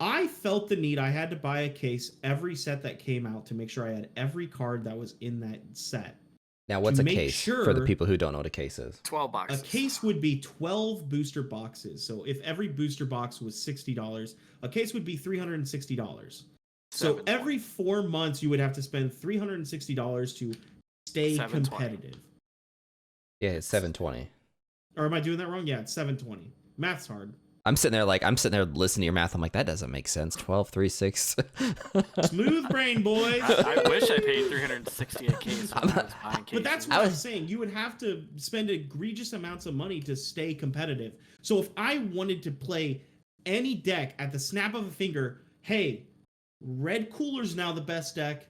I felt the need, I had to buy a case every set that came out to make sure I had every card that was in that set. Now, what's To a make case for the sure- people who don't know what a case is? 12 A boxes. case would be 12 booster boxes. So if every booster box was $60, a case would be $360. So $7.20. every 4 months you would have to spend $360 to stay $7.20. competitive. Yeah, it's 720. Or am I doing that wrong? Yeah, it's 720. Math's hard. I'm sitting there listening to your math. I'm like, that doesn't make sense. 12, 3, 6. Smooth brain, boys. I wish I paid $360 a case when I was buying cases. But that's what I was saying. You would have to spend egregious amounts of money to stay competitive. So if I wanted to play any deck at the snap of a finger, hey, Red Cooler's now the best deck.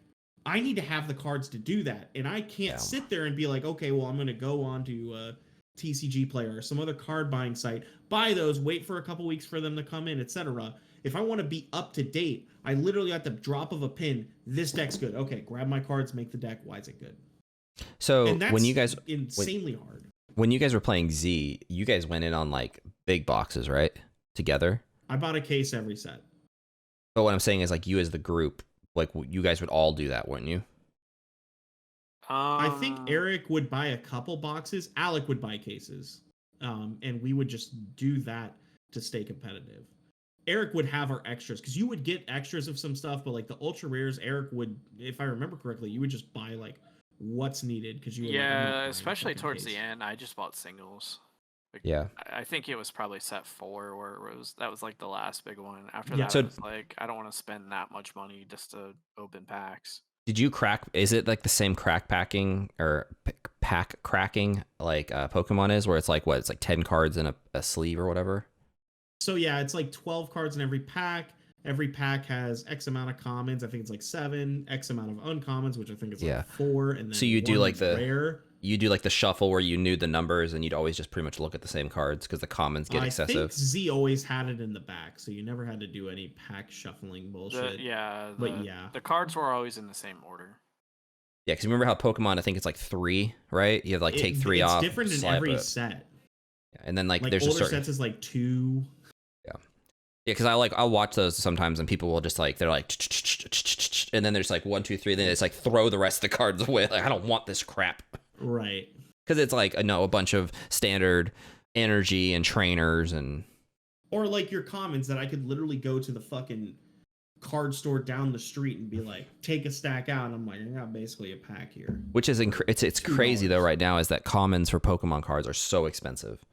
I need to have the cards to do that. And I can't sit there and be like, okay, well, I'm going to go on to TCG Player or some other card buying site, buy those, wait for a couple weeks for them to come in, etc. If I want to be up to date, I literally at the drop of a pin, this deck's good. Okay, grab my cards, make the deck. Why is it good? So And that's when you guys insanely hard. when you guys were playing Z, you guys went in on like big boxes, right? Together. I bought a case every set. But what I'm saying is like you as the group, like you guys would all do that, wouldn't you? I think Eric would buy a couple boxes. Alec would buy cases. And we would just do that to stay competitive. Eric would have our extras because you would get extras of some stuff, but like the ultra rares, Eric would, if I remember correctly, you would just buy like what's needed because you were like, I'm not Yeah, buying a especially fucking towards the case. end, I just bought singles. Like, Yeah. I think it was probably set 4 where that was like the last big one. After Yeah. that, So- I was like, I don't want to spend that much money just to open packs. Did you crack? Is it like the same crack packing or pack cracking like Pokemon is, where it's like what? It's like 10 cards in a sleeve or whatever. So yeah, it's like 12 cards in every pack. Every pack has X amount of commons. I think it's like 7. X amount of uncommons, which I think is Yeah. like 4. And then So you do one like the rare. You do like the shuffle where you knew the numbers and you'd always just pretty much look at the same cards because the commons get I excessive. think Z always had it in the back, so you never had to do any pack shuffling bullshit. The cards were always in the same order. Yeah, because remember how Pokemon, I think it's like 3, right? You have like take 3 off. It's different in slap every it. set. Yeah, and then like there's older a certain sets is like 2. Yeah, because I'll watch those sometimes and people will just like they're like and then there's like 1, 2, 3, then it's like throw the rest of the cards away. Like I don't want this crap. Right. Because it's like a bunch of standard energy and trainers and or like your commons that I could literally go to the fucking card store down the street and be like, take a stack out. And I'm like, I got basically a pack here. Which is it's crazy though right now is that commons for Pokemon cards are so expensive.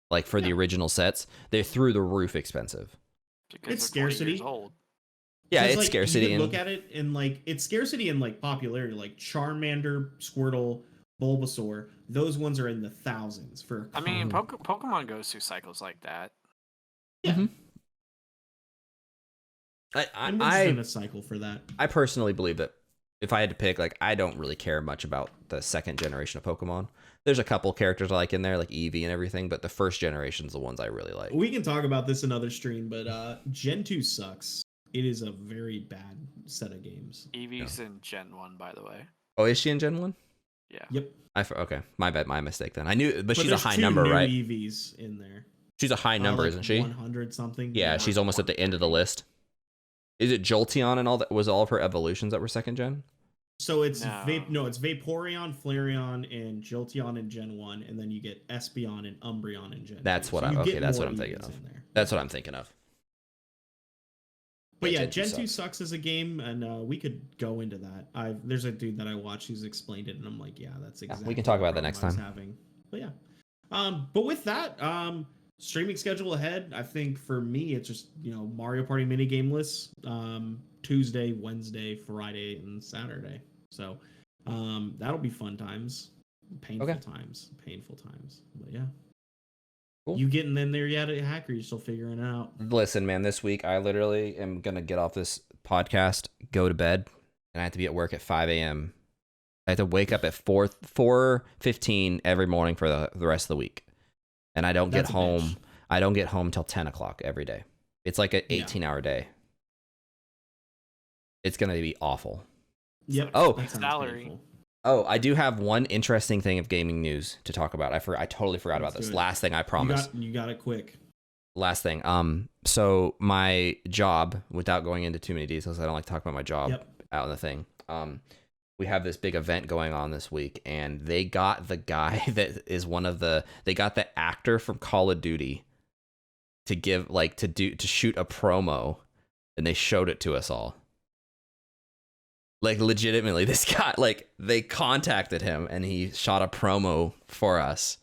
Like for the original sets, they're through the roof expensive. Because it's they're 20 scarcity. years old. Yeah, it's like, scarcity. You look at it and like it's scarcity and like popularity. Like Charmander, Squirtle, Bulbasaur, those ones are in the thousands for. I mean, Pokemon goes through cycles like that. Yeah. Mm-hmm. And we're just in a cycle for that. I personally believe that if I had to pick, like, I don't really care much about the second generation of Pokemon. There's a couple characters I like in there, like Eevee and everything, but the first generation's the ones I really like. We can talk about this another stream, but Gen 2 sucks. It is a very bad set of games. Eevee's in Gen 1, by the way. Oh, is she in Gen 1? Yeah. Yep. Okay, my bad, my mistake then. I knew, but she's a there's high 2 number, new right? Eevees in there. She's a high number, like isn't she? 100 something. Yeah, she's almost at the end of the list. Is it Jolteon and all that? Was all of her evolutions that were second gen? So it's it's Vaporeon, Flareon, and Jolteon in Gen 1, and then you get Espeon and Umbreon in Gen 2. That's what I'm thinking of. That's what I'm thinking of. But yeah, Gen 2 sucks as a game, and we could go into that. There's a dude that I watch who's explained it, and I'm like, yeah, that's exactly. We can talk about that next time. But yeah, but with that, streaming schedule ahead. I think for me, it's just Mario Party mini game lists. Tuesday, Wednesday, Friday, and Saturday. So that'll be fun times. Painful times. But yeah. Cool. You getting in there yet, Hack, or you still figuring it out? Listen, man, this week I literally am going to get off this podcast, go to bed, and I have to be at work at 5 a.m. I have to wake up at 4:15 every morning for the rest of the week. And I don't get home. I don't get home till 10 o'clock every day. It's like an 18-hour day. It's going to be awful. Yep. Oh, salary. Oh, I do have one interesting thing of gaming news to talk about. I totally forgot about this. Last thing, I promise. You got it quick. Last thing. So my job, without going into too many details, I don't like to talk about my job out in the thing. We have this big event going on this week, and they got the guy that is they got the actor from Call of Duty to give to shoot a promo, and they showed it to us all. Like, legitimately, this guy, like, they contacted him and he shot a promo for us,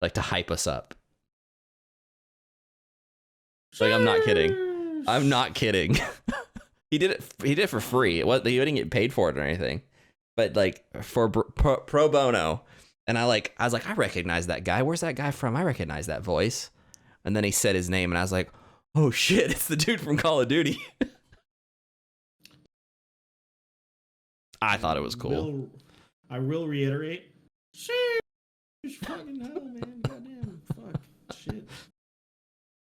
like, to hype us up. Like, I'm not kidding. He did it for free. He didn't get paid for it or anything, but like for pro bono. And I was like, I recognize that guy. Where's that guy from? I recognize that voice. And then he said his name, and I was like, oh shit, it's the dude from Call of Duty. I thought it was cool. I will reiterate. Fucking hell, man. Goddamn. Fuck. Shit.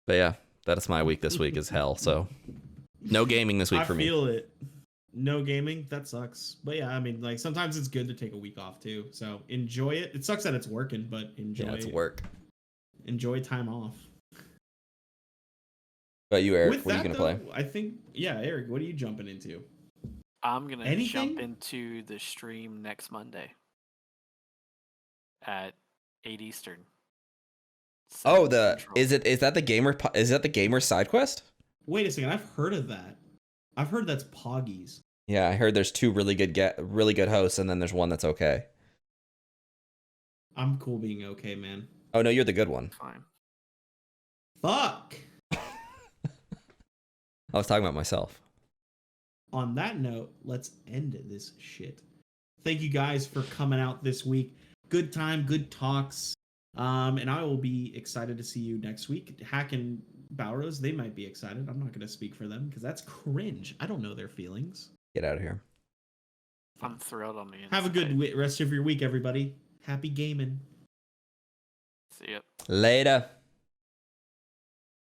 But yeah, that's my week this week is hell. So no gaming this week for me. I feel it. No gaming. That sucks. But yeah, I mean, like, sometimes it's good to take a week off too. So enjoy it. It sucks that it's working, but enjoy it. Yeah, it's work. Enjoy time off. But you, Eric, what are you going to play? I think, Eric, what are you jumping into? I'm going to jump into the stream next Monday at 8 Eastern. Oh, is that the gamer side quest? Wait a second. I've heard of that. I've heard that's Poggies. Yeah, I heard there's two really good hosts, and then there's one that's okay. I'm cool being okay, man. Oh no, you're the good one. Fine. Fuck. I was talking about myself. On that note, let's end this shit. Thank you guys for coming out this week. Good time, good talks. And I will be excited to see you next week. Hack and Bowrose, they might be excited. I'm not going to speak for them because that's cringe. I don't know their feelings. Get out of here. I'm thrilled on the inside. Have a good rest of your week, everybody. Happy gaming. See ya. Later.